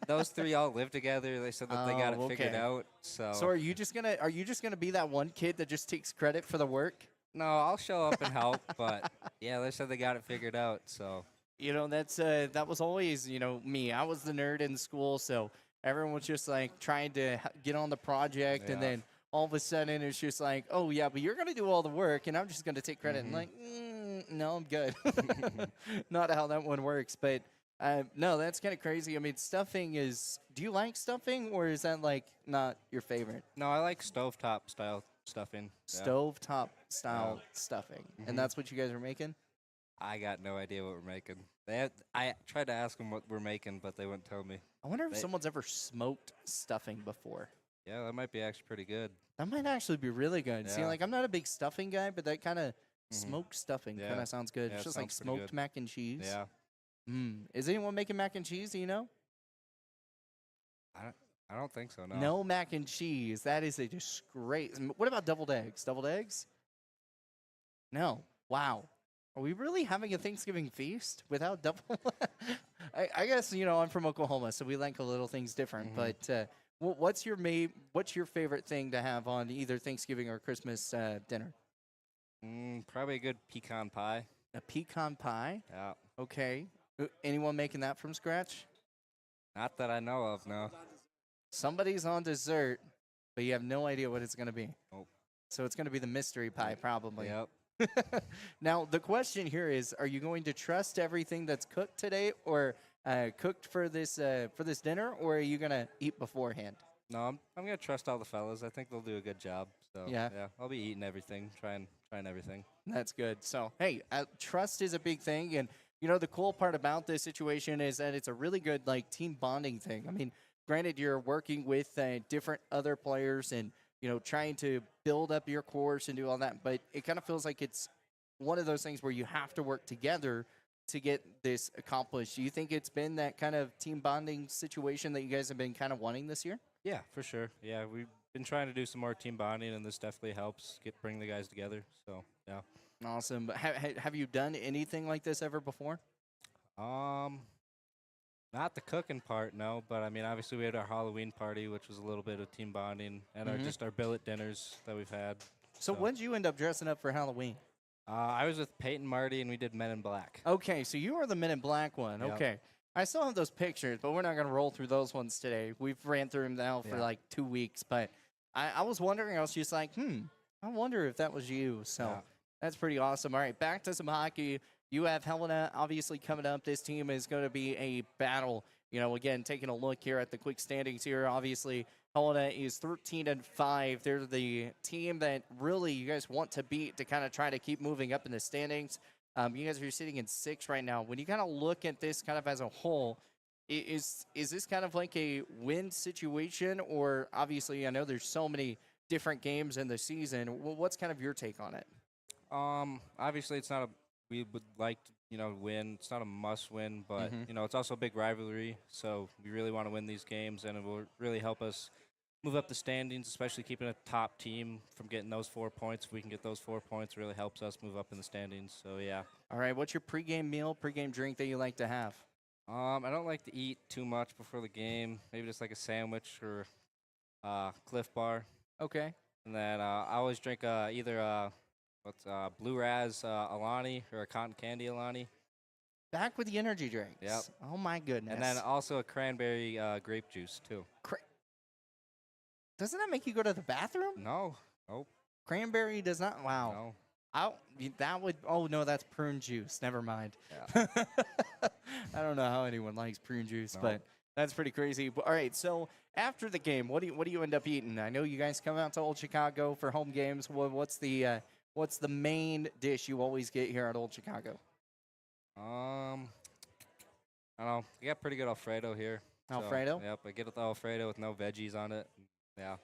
S16: those three all live together. They said that they got it figured out. So
S1: are you just gonna be that one kid that just takes credit for the work?
S16: No, I'll show up and help. But yeah, they said they got it figured out. So
S1: that's that was always me. I was the nerd in school, so everyone was just like trying to get on the project, and then all of a sudden it's just like, oh yeah, but you're gonna do all the work, and I'm just gonna take credit. And like, no, I'm good. Not how that one works, but no, that's kind of crazy. I mean, stuffing is. Do you like stuffing, or is that like not your favorite?
S16: No, I like stovetop style stuffing.
S1: Stovetop style stuffing, and that's what you guys are making.
S16: I got no idea what we're making. I tried to ask them what we're making, but they wouldn't tell me.
S1: I wonder if someone's ever smoked stuffing before.
S16: Yeah, that might be actually pretty good.
S1: That might actually be really good.
S16: Yeah.
S1: See, like, I'm not a big stuffing guy, but that kind of smoked stuffing kind of sounds good.
S16: Yeah,
S1: It's just like smoked mac and cheese.
S16: Yeah.
S1: Is anyone making mac and cheese? Do you know?
S16: I don't think so, no.
S1: No mac and cheese. That is a disgrace. What about deviled eggs? Deviled eggs? No. Wow. Are we really having a Thanksgiving feast without double? I guess, I'm from Oklahoma, so we like a little things different. But what's your favorite thing to have on either Thanksgiving or Christmas dinner?
S16: Probably a good pecan pie.
S1: A pecan pie?
S16: Yeah.
S1: Okay. Anyone making that from scratch?
S16: Not that I know of, no.
S1: Somebody's on dessert, but you have no idea what it's going to be.
S16: Oh.
S1: So it's going to be the mystery pie, probably.
S16: Yep.
S1: Now, the question here is, are you going to trust everything that's cooked today or cooked for this dinner, or are you going to eat beforehand?
S16: No, I'm going to trust all the fellas. I think they'll do a good job. So,
S1: yeah,
S16: I'll be eating everything, trying everything.
S1: That's good. So, hey, trust is a big thing. And, the cool part about this situation is that it's a really good, team bonding thing. I mean, granted, you're working with different other players and, trying to build up your course and do all that. But it kind of feels like it's one of those things where you have to work together to get this accomplished. Do you think it's been that kind of team bonding situation that you guys have been kind of wanting this year?
S16: Yeah, for sure. Yeah, we've been trying to do some more team bonding, and this definitely helps bring the guys together. So, yeah.
S1: Awesome. But have you done anything like this ever before?
S16: Not the cooking part, no. But, I mean, obviously we had our Halloween party, which was a little bit of team bonding, and our billet dinners that we've had.
S1: So when did you end up dressing up for Halloween?
S16: I was with Peyton Marty, and we did Men in Black.
S1: Okay, so you were the Men in Black one.
S16: Yep.
S1: Okay. I still have those pictures, but we're not going to roll through those ones today. We've ran through them now for 2 weeks. But I was wondering, I was just like, I wonder if that was you. So that's pretty awesome. All right, back to some hockey. You have Helena obviously coming up. This team is going to be a battle. Again, taking a look here at the quick standings here, obviously Helena is 13-5. They're the team that really you guys want to beat to kind of try to keep moving up in the standings. You guys are sitting in 6th right now. When you kind of look at this kind of as a whole, is this kind of like a win situation? Or obviously I know there's so many different games in the season. What's kind of your take on it?
S16: Obviously, it's not a. We would like to, win. It's not a must-win, but it's also a big rivalry. So we really want to win these games, and it will really help us move up the standings, especially keeping a top team from getting those 4 points. If we can get those 4 points, it really helps us move up in the standings. So yeah.
S1: All right. What's your pregame meal, pregame drink that you like to have?
S16: I don't like to eat too much before the game. Maybe just like a sandwich or Cliff Bar.
S1: Okay.
S16: And then I always drink either Blue Raz Alani or a Cotton Candy Alani.
S1: Back with the energy drinks.
S16: Yep.
S1: Oh my goodness.
S16: And then also a cranberry grape juice too.
S1: Doesn't that make you go to the bathroom?
S16: No. Nope.
S1: Cranberry does not. Wow.
S16: No.
S1: That would. Oh no, that's prune juice. Never mind.
S16: Yeah.
S1: I don't know how anyone likes prune juice, but that's pretty crazy. All right, so after the game, what do you end up eating? I know you guys come out to Old Chicago for home games. What's the main dish you always get here at Old Chicago?
S16: I don't know. We got pretty good Alfredo here.
S1: Alfredo?
S16: So, yep, I get the Alfredo with no veggies on it. Yeah.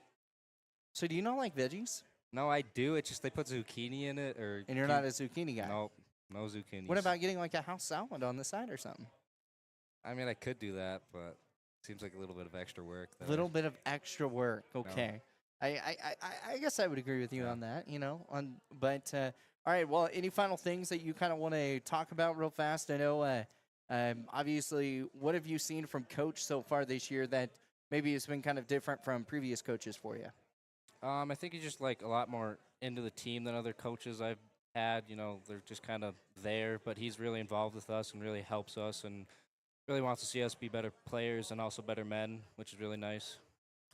S1: So do you not like veggies?
S16: No, I do. It's just they put zucchini in it,
S1: and you're not a zucchini guy.
S16: Nope, no zucchini.
S1: What about getting like a house salad on the side or something?
S16: I mean, I could do that, but it seems like a little bit of extra work.
S1: A little bit of extra work. Okay. No. I guess I would agree with you on that. But all right. Well, any final things that you kind of want to talk about real fast? I know. Obviously, what have you seen from Coach so far this year that maybe has been kind of different from previous coaches for you?
S16: I think he's just like a lot more into the team than other coaches I've had. They're just kind of there, but he's really involved with us and really helps us and really wants to see us be better players and also better men, which is really nice.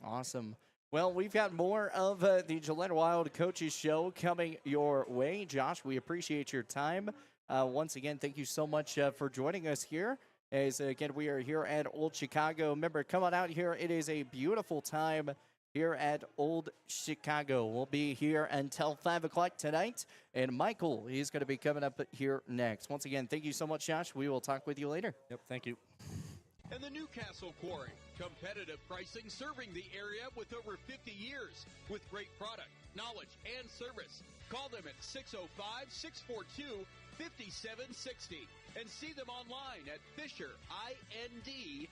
S1: Awesome. Well, we've got more of the Gillette Wild Coaches Show coming your way. Josh, we appreciate your time. Once again, thank you so much for joining us here. As again, we are here at Old Chicago. Remember, come on out here. It is a beautiful time here at Old Chicago. We'll be here until 5 o'clock tonight, and Michael is going to be coming up here next. Once again, thank you so much, Josh. We will talk with you later.
S16: Yep, thank you.
S9: And the Newcastle Quarry. Competitive pricing serving the area with over 50 years. With great product, knowledge, and service. Call them at 605-642-5760 and see them online at FisherIND.com.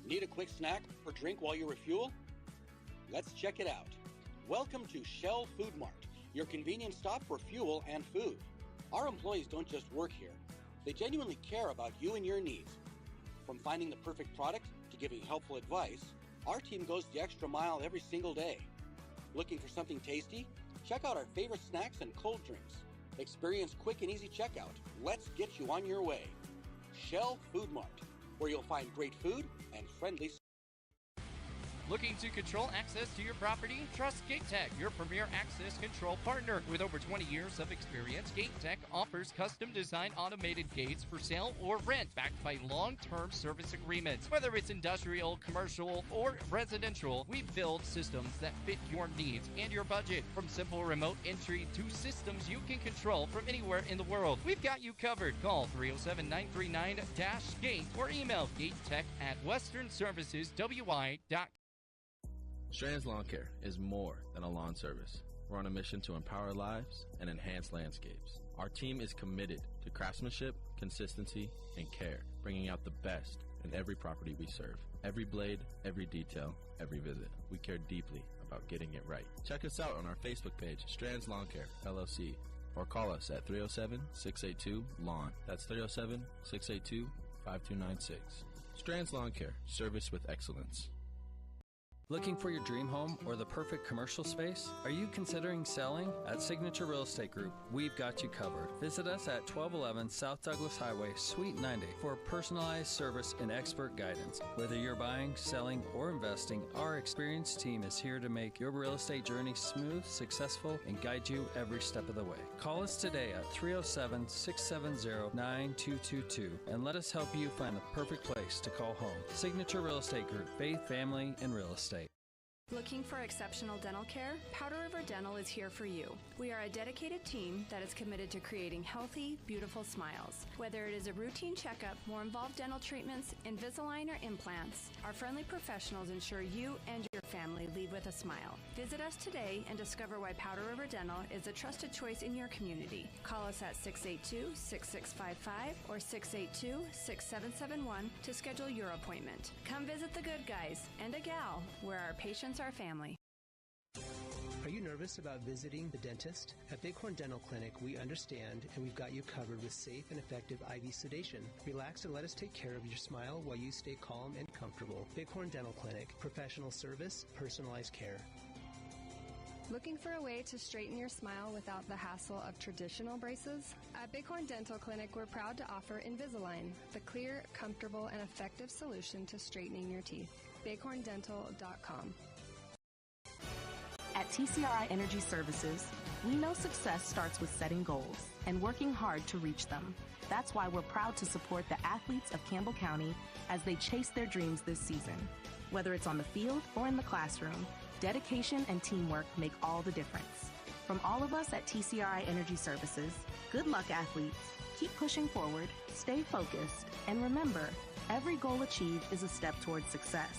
S17: Need a quick snack or drink while you refuel? Let's check it out. Welcome to Shell Food Mart, your convenient stop for fuel and food. Our employees don't just work here. They genuinely care about you and your needs. From finding the perfect product to giving helpful advice, our team goes the extra mile every single day. Looking for something tasty? Check out our favorite snacks and cold drinks. Experience quick and easy checkout. Let's get you on your way. Shell Food Mart, where you'll find great food and friendly.
S18: Looking to control access to your property? Trust GateTech, your premier access control partner. With over 20 years of experience, GateTech offers custom-designed automated gates for sale or rent, backed by long-term service agreements. Whether it's industrial, commercial, or residential, we build systems that fit your needs and your budget. From simple remote entry to systems you can control from anywhere in the world, we've got you covered. Call 307-939-GATE or email gatetech@westernserviceswi.com.
S15: Strands Lawn Care is more than a lawn service. We're on a mission to empower lives and enhance landscapes. Our team is committed to craftsmanship, consistency, and care, bringing out the best in every property we serve. Every blade, every detail, every visit. We care deeply about getting it right. Check us out on our Facebook page, Strands Lawn Care, LLC, or call us at 307-682-LAWN. That's 307-682-5296. Strands Lawn Care, service with excellence.
S3: Looking for your dream home or the perfect commercial space? Are you considering selling? At Signature Real Estate Group, we've got you covered. Visit us at 1211 South Douglas Highway, Suite 90 for personalized service and expert guidance. Whether you're buying, selling, or investing, our experienced team is here to make your real estate journey smooth, successful, and guide you every step of the way. Call us today at 307-670-9222 and let us help you find the perfect place to call home. Signature Real Estate Group, faith, family, and real estate.
S4: Looking for exceptional dental care? Powder River Dental is here for you. We are a dedicated team that is committed to creating healthy, beautiful smiles. Whether it is a routine checkup, more involved dental treatments, Invisalign, or implants, our friendly professionals ensure you and your family leave with a smile. Visit us today and discover why Powder River Dental is a trusted choice in your community. Call us at 682-6655 or 682-6771 to schedule your appointment. Come visit the good guys and a gal where our patients are family.
S5: Are you nervous about visiting the dentist? At Bighorn Dental Clinic, we understand and we've got you covered with safe and effective IV sedation. Relax and let us take care of your smile while you stay calm and comfortable. Bighorn Dental Clinic, professional service, personalized care.
S6: Looking for a way to straighten your smile without the hassle of traditional braces? At Bighorn Dental Clinic, we're proud to offer Invisalign, the clear, comfortable, and effective solution to straightening your teeth. BighornDental.com.
S7: At TCRI Energy Services, we know success starts with setting goals and working hard to reach them. That's why we're proud to support the athletes of Campbell County as they chase their dreams this season. Whether it's on the field or in the classroom, dedication and teamwork make all the difference. From all of us at TCRI Energy Services, good luck, athletes. Keep pushing forward, stay focused, and remember, every goal achieved is a step towards success.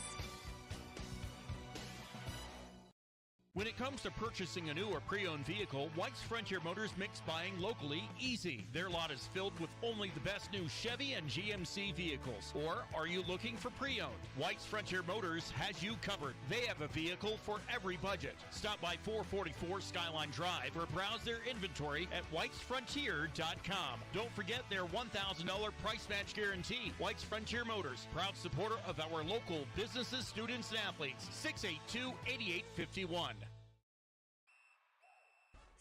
S9: When it comes to purchasing a new or pre-owned vehicle, White's Frontier Motors makes buying locally easy. Their lot is filled with only the best new Chevy and GMC vehicles. Or are you looking for pre-owned? White's Frontier Motors has you covered. They have a vehicle for every budget. Stop by 444 Skyline Drive or browse their inventory at whitesfrontier.com. Don't forget their $1,000 price match guarantee. White's Frontier Motors, proud supporter of our local businesses, students, and athletes. 682-8851.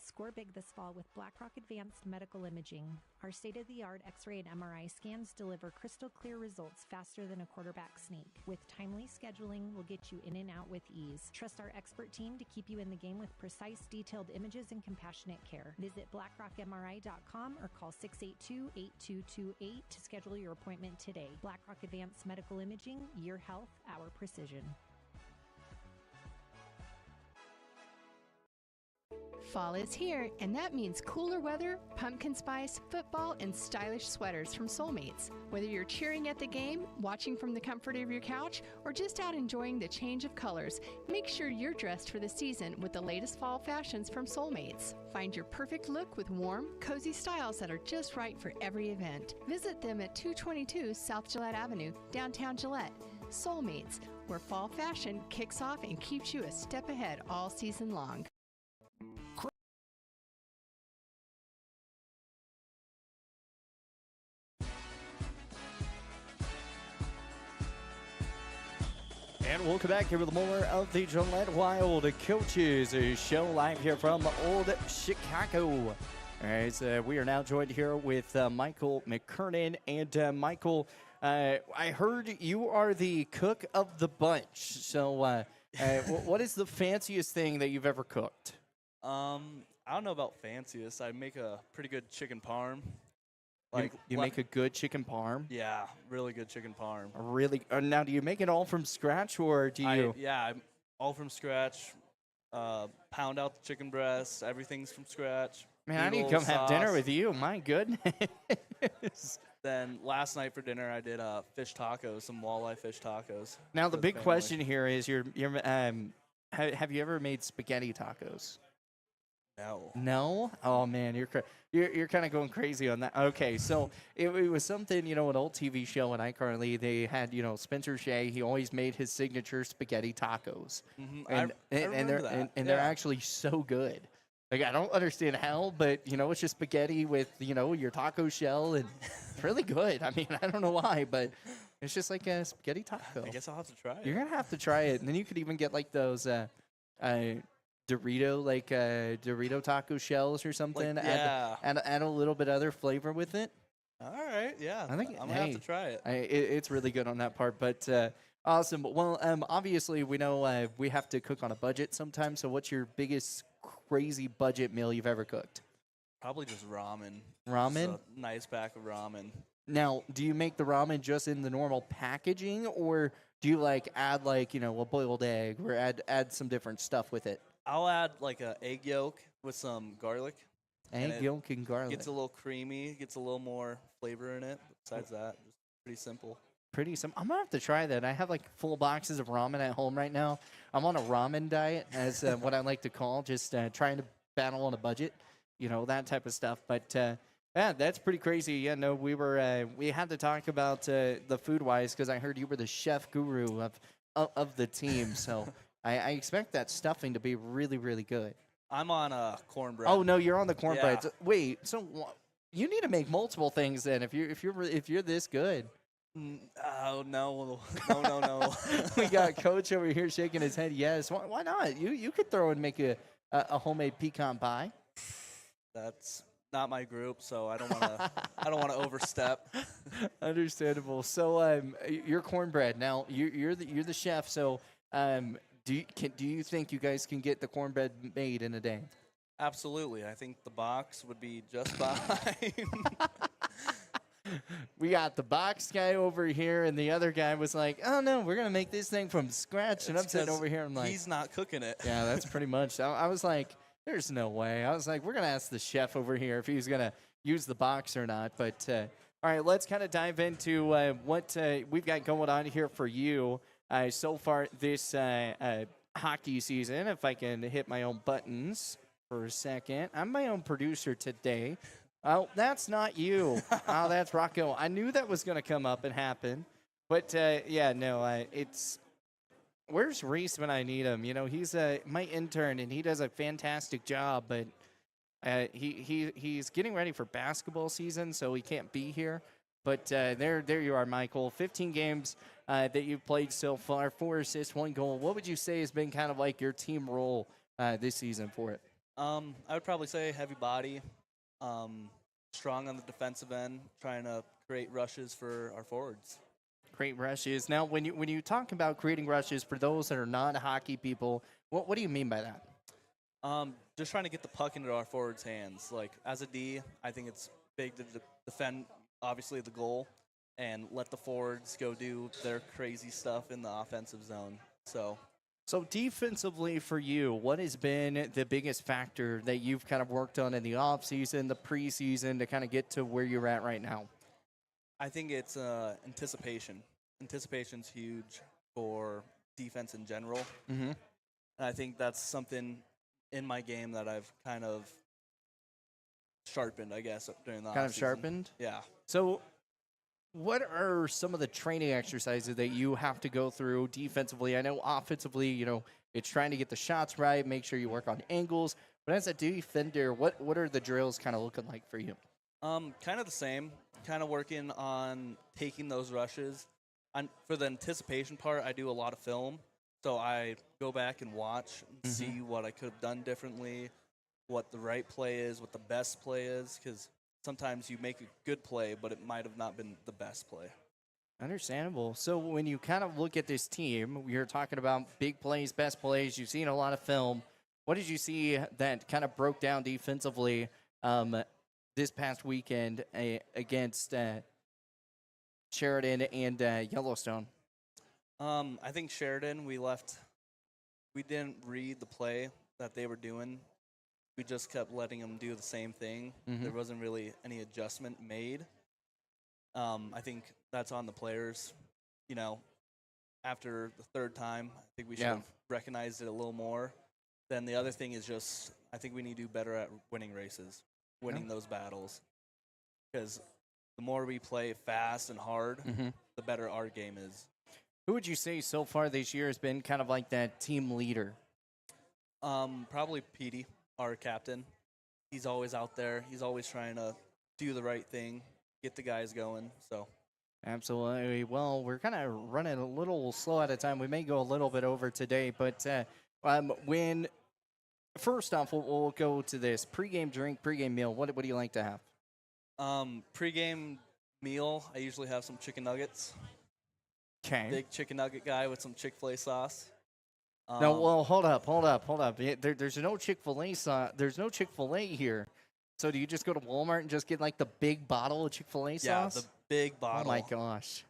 S10: Score big this fall with BlackRock Advanced Medical Imaging. Our state-of-the-art X-ray and MRI scans deliver crystal clear results faster than a quarterback sneak. With timely scheduling, we'll get you in and out with ease. Trust our expert team to keep you in the game with precise, detailed images and compassionate care. Visit blackrockmri.com or call 682-8228 to schedule your appointment today. BlackRock Advanced Medical Imaging, your health, our precision.
S11: Fall is here, and that means cooler weather, pumpkin spice, football, and stylish sweaters from Soulmates. Whether you're cheering at the game, watching from the comfort of your couch, or just out enjoying the change of colors, make sure you're dressed for the season with the latest fall fashions from Soulmates. Find your perfect look with warm, cozy styles that are just right for every event. Visit them at 222 South Gillette Avenue, downtown Gillette. Soulmates, where fall fashion kicks off and keeps you a step ahead all season long.
S1: And welcome back here with more of the Gillette Wild Coaches Show live here from Old Chicago. As we are now joined here with Michael McKernan. And Michael, I heard you are the cook of the bunch. So what is the fanciest thing that you've ever cooked?
S19: I don't know about fanciest. I make a pretty good chicken parm.
S1: You make a good chicken parm?
S19: Yeah, really good chicken parm.
S1: Really? Now, do you make it all from scratch, or do you?
S19: I'm all from scratch. Pound out the chicken breasts. Everything's from scratch.
S1: Man, I need to come have dinner with you. My goodness.
S19: Then last night for dinner, I did fish tacos, some walleye fish tacos.
S1: Now, the big question here is, have you ever made spaghetti tacos?
S19: No.
S1: No? Oh, man, you're kind of going crazy on that. Okay, so it was something, an old TV show in iCarly. They had, Spencer Shea. He always made his signature spaghetti tacos.
S19: Mm-hmm.
S1: They're actually so good. Like, I don't understand how, but, it's just spaghetti with, your taco shell, and it's really good. I mean, I don't know why, but it's just like a spaghetti taco.
S19: I guess I'll have to try it.
S1: You're going to have to try it. And then you could even get, like, those Dorito taco shells or something. Add a little bit other flavor with it.
S19: All right, yeah.
S1: I think
S19: I'm going to have to try it.
S1: It's really good on that part, but awesome. Well, obviously, we know we have to cook on a budget sometimes, so what's your biggest crazy budget meal you've ever cooked?
S19: Probably just ramen.
S1: Ramen?
S19: Just a nice pack of ramen.
S1: Now, do you make the ramen just in the normal packaging, or Do you like add like a boiled egg or add some different stuff with it?
S19: I'll add like a egg yolk with some garlic. and
S1: Egg
S19: it
S1: yolk and garlic.
S19: Gets a little creamy, gets a little more flavor in it. Besides that, just pretty simple.
S1: Pretty simple. I'm gonna have to try that. I have like full boxes of ramen at home right now. I'm on a ramen diet, as what I like to call, just trying to battle on a budget, that type of stuff. But yeah, that's pretty crazy. Yeah, no, we had to talk about the food wise because I heard you were the chef guru of the team. So I expect that stuffing to be really, really good.
S19: I'm on cornbread.
S1: Oh no, you're on the cornbread.
S19: Yeah.
S1: Wait, so you need to make multiple things then if you're this good.
S19: Oh no, no.
S1: We got Coach over here shaking his head. Yes, why not? You could throw and make a homemade pecan pie.
S19: That's not my group, so I don't want to overstep.
S1: Understandable. So you're cornbread. Now you're the chef. So do you think you guys can get the cornbread made in a day?
S19: Absolutely. I think the box would be just fine.
S1: We got the box guy over here, and the other guy was like, "Oh no, we're gonna make this thing from scratch." And I'm sitting over here, I'm like,
S19: he's not cooking it.
S1: Yeah, that's pretty much. I was like, "There's no way." I was like, "We're gonna ask the chef over here if he's gonna use the box or not." But all right, let's kind of dive into what we've got going on here for you so far this hockey season. If I can hit my own buttons for a second, I'm my own producer today. Oh, that's not you. Oh, that's Rocco. I knew that was going to come up and happen. But, yeah, no, it's – where's Reese when I need him? He's my intern, and he does a fantastic job. But he's getting ready for basketball season, so he can't be here. But there you are, Michael. 15 games that you've played so far, 4 assists, 1 goal. What would you say has been kind of like your team role this season for it?
S19: I would probably say heavy body. Strong on the defensive end, trying to create rushes for our forwards.
S1: Create rushes. Now, when you talk about creating rushes for those that are not hockey people, what do you mean by that?
S19: Just trying to get the puck into our forwards' hands. Like as a D, I think it's big to defend, obviously, the goal, and let the forwards go do their crazy stuff in the offensive zone.
S1: So defensively for you, what has been the biggest factor that you've kind of worked on in the offseason, the preseason, to kind of get to where you're at right now?
S19: I think it's anticipation. Anticipation's huge for defense in general.
S1: Mm-hmm.
S19: And I think that's something in my game that I've kind of sharpened, I guess, during the offseason.
S1: Kind of sharpened?
S19: Yeah.
S1: So what are some of the training exercises that you have to go through defensively? I know offensively, it's trying to get the shots right, make sure you work on angles. But as a defender, what are the drills kind of looking like for you?
S19: Kind of the same. Kind of working on taking those rushes. For the anticipation part, I do a lot of film. So I go back and watch and see what I could have done differently, what the right play is, what the best play is, because sometimes you make a good play, but it might have not been the best play.
S1: Understandable. So when you kind of look at this team, you're talking about big plays, best plays. You've seen a lot of film. What did you see that kind of broke down defensively this past weekend against Sheridan and Yellowstone?
S19: I think Sheridan, we didn't read the play that they were doing. We just kept letting them do the same thing.
S1: Mm-hmm.
S19: There wasn't really any adjustment made. I think that's on the players. After the third time, I think we should have recognized it a little more. Then the other thing is just I think we need to do better at winning races, winning those battles. Because the more we play fast and hard, the better our game is.
S1: Who would you say so far this year has been kind of like that team leader?
S19: Probably Petey, our captain. He's always out there. He's always trying to do the right thing, get the guys going. So,
S1: absolutely. Well, we're kind of running a little slow at a time. We may go a little bit over today, but when first off, we'll go to this pregame drink, pregame meal. What do you like to have?
S19: Pregame meal, I usually have some chicken nuggets.
S1: Okay.
S19: Big chicken nugget guy with some Chick-fil-A sauce.
S1: No, well, hold up. There's no Chick-fil-A sauce. There's no Chick-fil-A here. So do you just go to Walmart and just get like the big bottle of Chick-fil-A sauce?
S19: Yeah, the big bottle.
S1: Oh my gosh.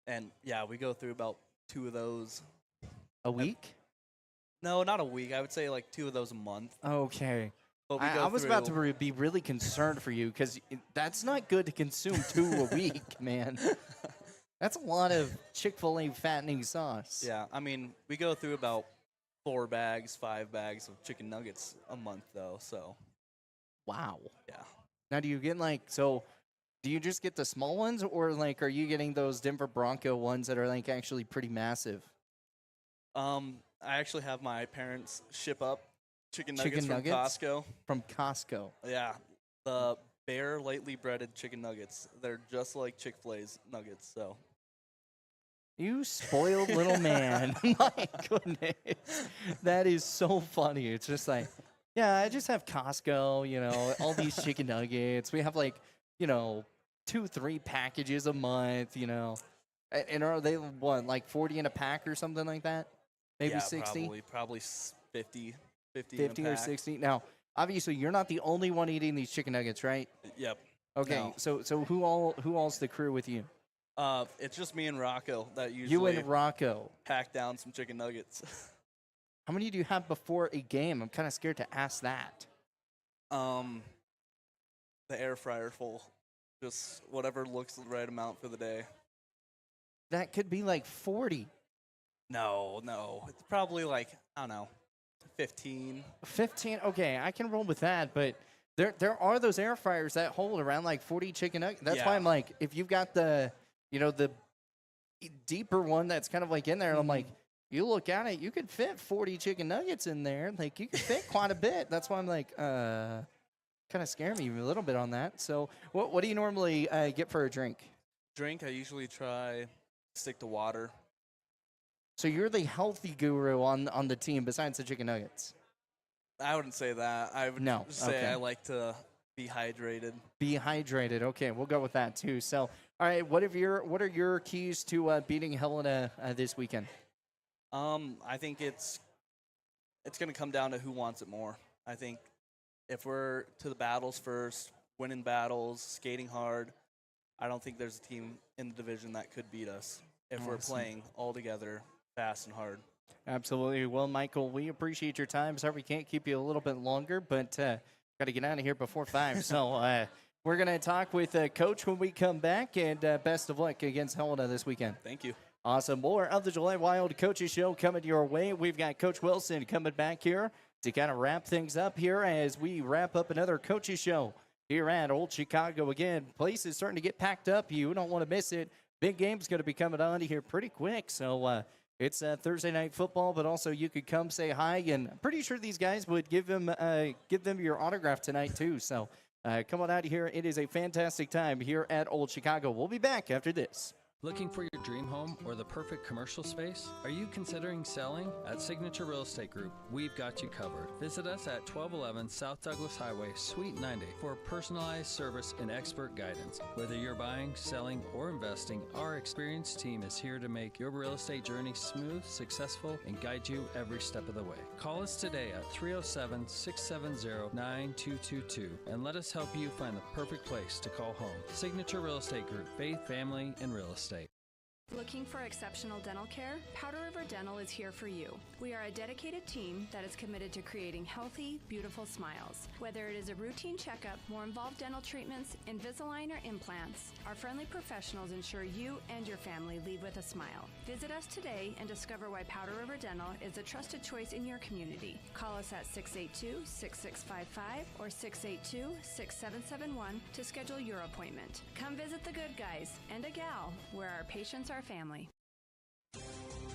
S19: And yeah, we go through about 2 of those.
S1: A week?
S19: No, not a week. I would say like 2 of those a month.
S1: Okay.
S19: But we
S1: I was about to
S19: through-
S1: be really concerned for you because that's not good to consume 2 a week, man. That's a lot of Chick-fil-A fattening sauce.
S19: Yeah, I mean, we go through about 4 bags, 5 bags of chicken nuggets a month, though. So,
S1: wow.
S19: Yeah.
S1: Now, do you get do you just get the small ones, or are you getting those Denver Bronco ones that are actually pretty massive?
S19: I actually have my parents ship up chicken nuggets from Costco.
S1: From Costco.
S19: Yeah, the bare lightly breaded chicken nuggets. They're just like Chick-fil-A's nuggets. So.
S1: You spoiled little man. My goodness. That is so funny. It's just yeah, I just have Costco, all these chicken nuggets. We have 2-3 packages a month, And are they what, 40 in a pack or something like that? Maybe
S19: yeah,
S1: 60?
S19: Probably 50
S1: 50 or 60. Now, obviously, you're not the only one eating these chicken nuggets, right?
S19: Yep.
S1: Okay,
S19: No.
S1: so who all's the crew with you?
S19: It's just me and Rocco that usually
S1: You and Rocco.
S19: pack down some chicken nuggets.
S1: How many do you have before a game? I'm kind of scared to ask that.
S19: The air fryer full. Just whatever looks the right amount for the day.
S1: That could be 40.
S19: No. It's probably I don't know, 15.
S1: 15? Okay, I can roll with that, but there are those air fryers that hold around 40 chicken nuggets. That's why I'm if you've got the deeper one that's kind of in there, I'm you look at it, you could fit 40 chicken nuggets in there. You could fit quite a bit. That's why I'm kind of scare me a little bit on that. So what do you normally get for a drink?
S19: Drink, I usually try stick to water.
S1: So you're the healthy guru on the team besides the chicken nuggets.
S19: I wouldn't say that. I would say
S1: okay.
S19: I like to be hydrated.
S1: Be hydrated. Okay, we'll go with that too. So, all right, what are your keys to beating Helena this weekend?
S19: I think it's going to come down to who wants it more. I think if we're to the battles first, winning battles, skating hard, I don't think there's a team in the division that could beat us if we're playing all together, fast and hard.
S1: Absolutely. Well, Michael, we appreciate your time. Sorry we can't keep you a little bit longer, but got to get out of here before 5. So we're going to talk with Coach when we come back, and best of luck against Helena this weekend.
S19: Thank you.
S1: Awesome. More of the Gillette Wild Coaches Show coming your way. We've got Coach Wilson coming back here to kind of wrap things up here as we wrap up another Coaches Show here at Old Chicago. Again, place is starting to get packed up. You don't want to miss it. Big game's going to be coming on here pretty quick. So it's Thursday night football, but also you could come say hi. And I'm pretty sure these guys would give them your autograph tonight too. So come on out here. It is a fantastic time here at Old Chicago. We'll be back after this.
S3: Looking for your dream home or the perfect commercial space? Are you considering selling? At Signature Real Estate Group, we've got you covered. Visit us at 1211 South Douglas Highway, Suite 90 for personalized service and expert guidance. Whether you're buying, selling, or investing, our experienced team is here to make your real estate journey smooth, successful, and guide you every step of the way. Call us today at 307-670-9222 and let us help you find the perfect place to call home. Signature Real Estate Group, faith, family, and real estate.
S4: Looking for exceptional dental care? Powder River Dental is here for you. We are a dedicated team that is committed to creating healthy, beautiful smiles. Whether it is a routine checkup, more involved dental treatments, Invisalign, or implants, our friendly professionals ensure you and your family leave with a smile. Visit us today and discover why Powder River Dental is a trusted choice in your community. Call us at 682-6655 or 682-6771 to schedule your appointment. Come visit the good guys and a gal where our patients are family.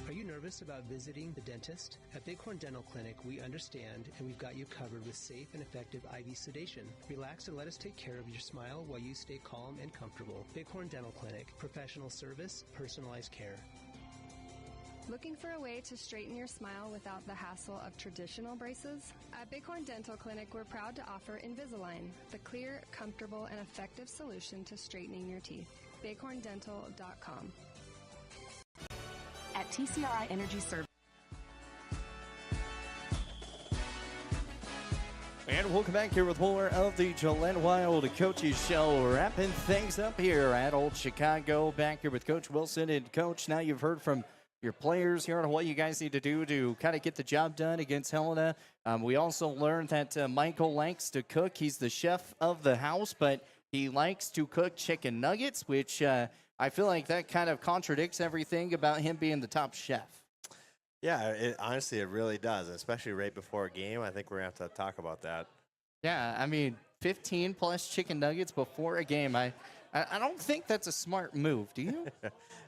S5: Are you nervous about visiting the dentist? At Bighorn Dental Clinic, we understand and we've got you covered with safe and effective IV sedation. Relax and let us take care of your smile while you stay calm and comfortable. Bighorn Dental Clinic, professional service, personalized care.
S6: Looking for a way to straighten your smile without the hassle of traditional braces? At Bighorn Dental Clinic, we're proud to offer Invisalign, the clear, comfortable, and effective solution to straightening your teeth. bighorndental.com.
S7: At TCRI Energy Service.
S1: And welcome back here with more of the Gillette Wild Coaches Show. Wrapping things up here at Old Chicago. Back here with Coach Wilson. And Coach, now you've heard from your players here on what you guys need to do to kind of get the job done against Helena. We also learned that Michael likes to cook. He's the chef of the house, but he likes to cook chicken nuggets, which I feel like that kind of contradicts everything about him being the top chef.
S2: Yeah, honestly, it really does, especially right before a game. I think we're going to have to talk about that.
S1: Yeah, I mean, 15 plus chicken nuggets before a game. I don't think that's a smart move. Do you?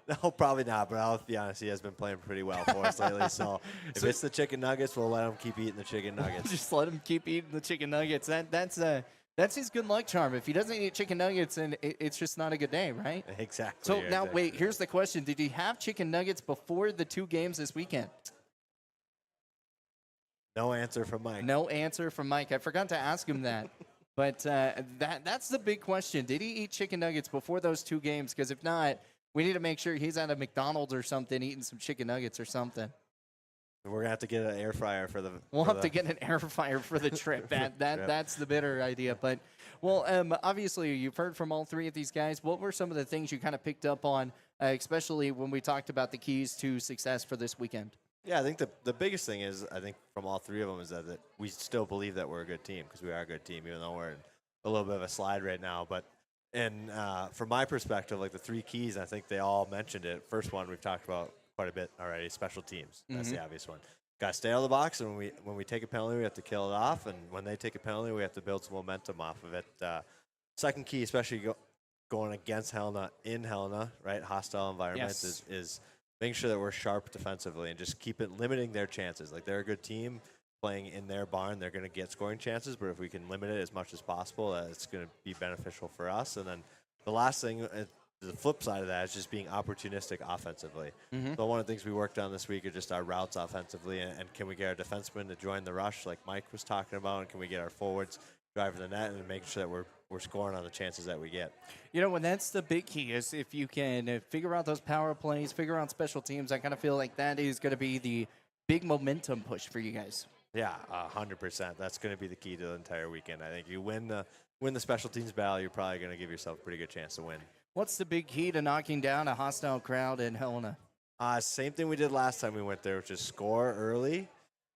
S2: No, probably not. But I'll be honest, he has been playing pretty well for us lately. So if it's the chicken nuggets, we'll let him keep eating the chicken nuggets.
S1: Just let him keep eating the chicken nuggets. That's his good luck charm. If he doesn't eat chicken nuggets, then it's just not a good day, right?
S2: Exactly.
S1: So now,
S2: exactly.
S1: wait, here's the question. Did he have chicken nuggets before the 2 games this weekend?
S2: No answer from Mike.
S1: No answer from Mike. I forgot to ask him that. But that's the big question. Did he eat chicken nuggets before those 2 games? Because if not, we need to make sure he's at a McDonald's or something eating some chicken nuggets or something.
S2: We're going to have to get an air fryer for the...
S1: We'll have to get an air fryer for the trip. That's the better idea. But, well, obviously, you've heard from all 3 of these guys. What were some of the things you kind of picked up on, especially when we talked about the keys to success for this weekend?
S2: Yeah, I think the biggest thing is, I think from all 3 of them, is that we still believe that we're a good team, because we are a good team, even though we're in a little bit of a slide right now. But from my perspective, like the 3 keys, I think they all mentioned it. First one we've talked about quite a bit already, special teams. That's the obvious one. Got to stay out of the box, and when we take a penalty, we have to kill it off. And when they take a penalty, we have to build some momentum off of it. Second key, especially going against Helena in Helena, right, hostile environment, is making sure that we're sharp defensively and just limiting their chances. Like, they're a good team playing in their barn. They're going to get scoring chances, but if we can limit it as much as possible, it's going to be beneficial for us. And then the last thing, the flip side of that is just being opportunistic offensively. So one of the things we worked on this week are just our routes offensively, and can we get our defensemen to join the rush like Mike was talking about, and can we get our forwards driving the net and making sure that we're scoring on the chances that we get.
S1: You know, and that's the big key is if you can figure out those power plays, figure out special teams, I kind of feel like that is going to be the big momentum push for you guys.
S2: Yeah, 100%. That's going to be the key to the entire weekend. I think you win the special teams battle, you're probably going to give yourself a pretty good chance to win.
S1: What's the big key to knocking down a hostile crowd in Helena?
S2: Same thing we did last time we went there, which is score early,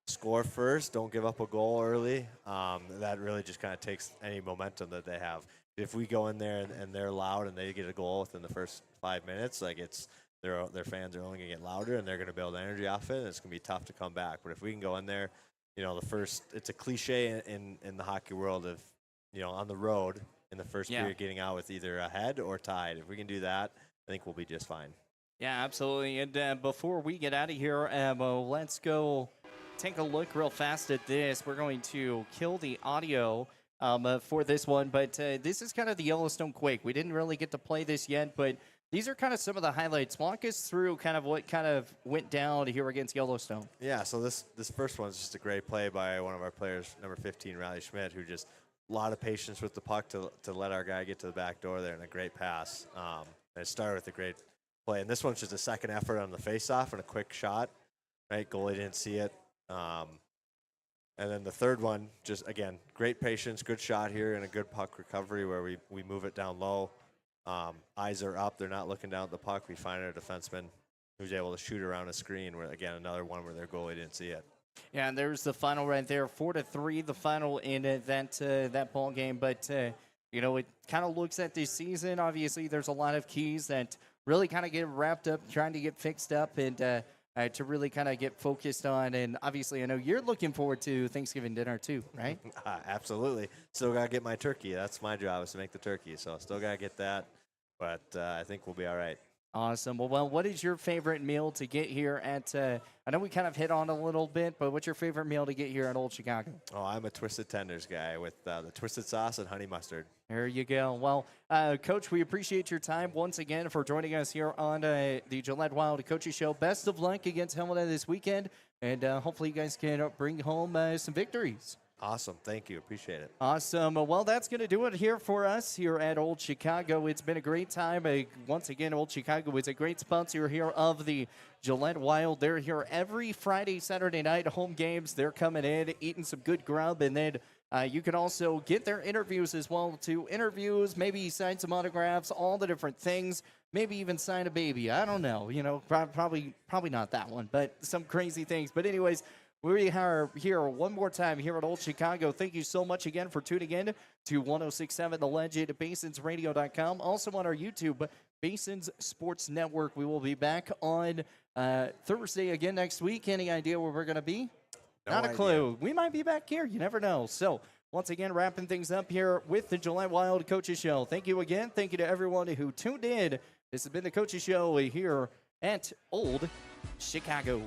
S2: score first, don't give up a goal early. That really just kind of takes any momentum that they have. If we go in there and they're loud and they get a goal within the first 5 minutes, like their fans are only going to get louder and they're going to build energy off it, and it's going to be tough to come back. But if we can go in there, you know, it's a cliche in the hockey world of, you know, on the road in the first period getting out with either ahead or tied. If we can do that, I think we'll be just fine. Yeah,
S1: absolutely. And before we get out of here, let's go take a look real fast at this. We're going to kill the audio for this one, but this is kind of the Yellowstone Quake. We didn't really get to play this yet, but these are kind of some of the highlights. Walk us through kind of what kind of went down here against Yellowstone.
S2: Yeah, so this first one is just a great play by one of our players, number 15, Riley Schmidt, who just a lot of patience with the puck to let our guy get to the back door there, and a great pass. And it started with a great play. And this one's just a second effort on the faceoff and a quick shot. Right, goalie didn't see it. And then the third one, just, again, great patience, good shot here, and a good puck recovery where we move it down low. Eyes are up. They're not looking down at the puck. We find our defenseman who's able to shoot around a screen, where, again, another one where their goalie didn't see it.
S1: Yeah, and there's the final right there, 4-3, the final in that ball game. But, you know, it kind of looks at this season. Obviously, there's a lot of keys that really kind of get wrapped up, trying to get fixed up, and to really kind of get focused on. And obviously, I know you're looking forward to Thanksgiving dinner too, right?
S2: Absolutely. Still got to get my turkey. That's my job, is to make the turkey. So still got to get that. But I think we'll be all right.
S1: Awesome. Well, what is your favorite meal to get here at, I know we kind of hit on a little bit, but what's your favorite meal to get here at Old Chicago?
S2: Oh, I'm a Twisted Tenders guy with the twisted sauce and honey mustard.
S1: There you go. Well, Coach, we appreciate your time once again for joining us here on the Gillette Wild Coaches Show. Best of luck against Helena this weekend, and hopefully you guys can bring home some victories.
S2: Awesome. Thank you. Appreciate it.
S1: Awesome. Well, that's going to do it here for us here at Old Chicago. It's been a great time. Once again, Old Chicago is a great sponsor here of the Gillette Wild. They're here every Friday, Saturday night, home games. They're coming in, eating some good grub, and then you can also get their interviews as well, to interviews, maybe sign some autographs, all the different things. maybe even sign a baby. I don't know. Probably not that one, but some crazy things. But anyways, we are here one more time here at Old Chicago. Thank you so much again for tuning in to 106.7 The Legend, BasonsRadio.com. Also on our YouTube, Basins Sports Network. We will be back on Thursday again next week. Any idea where we're going to be?
S2: No
S1: Not a
S2: idea.
S1: clue. We might be back here. You never know. So, once again, wrapping things up here with the Gillette Wild Coaches Show. Thank you again. Thank you to everyone who tuned in. This has been the Coaches Show here at Old Chicago.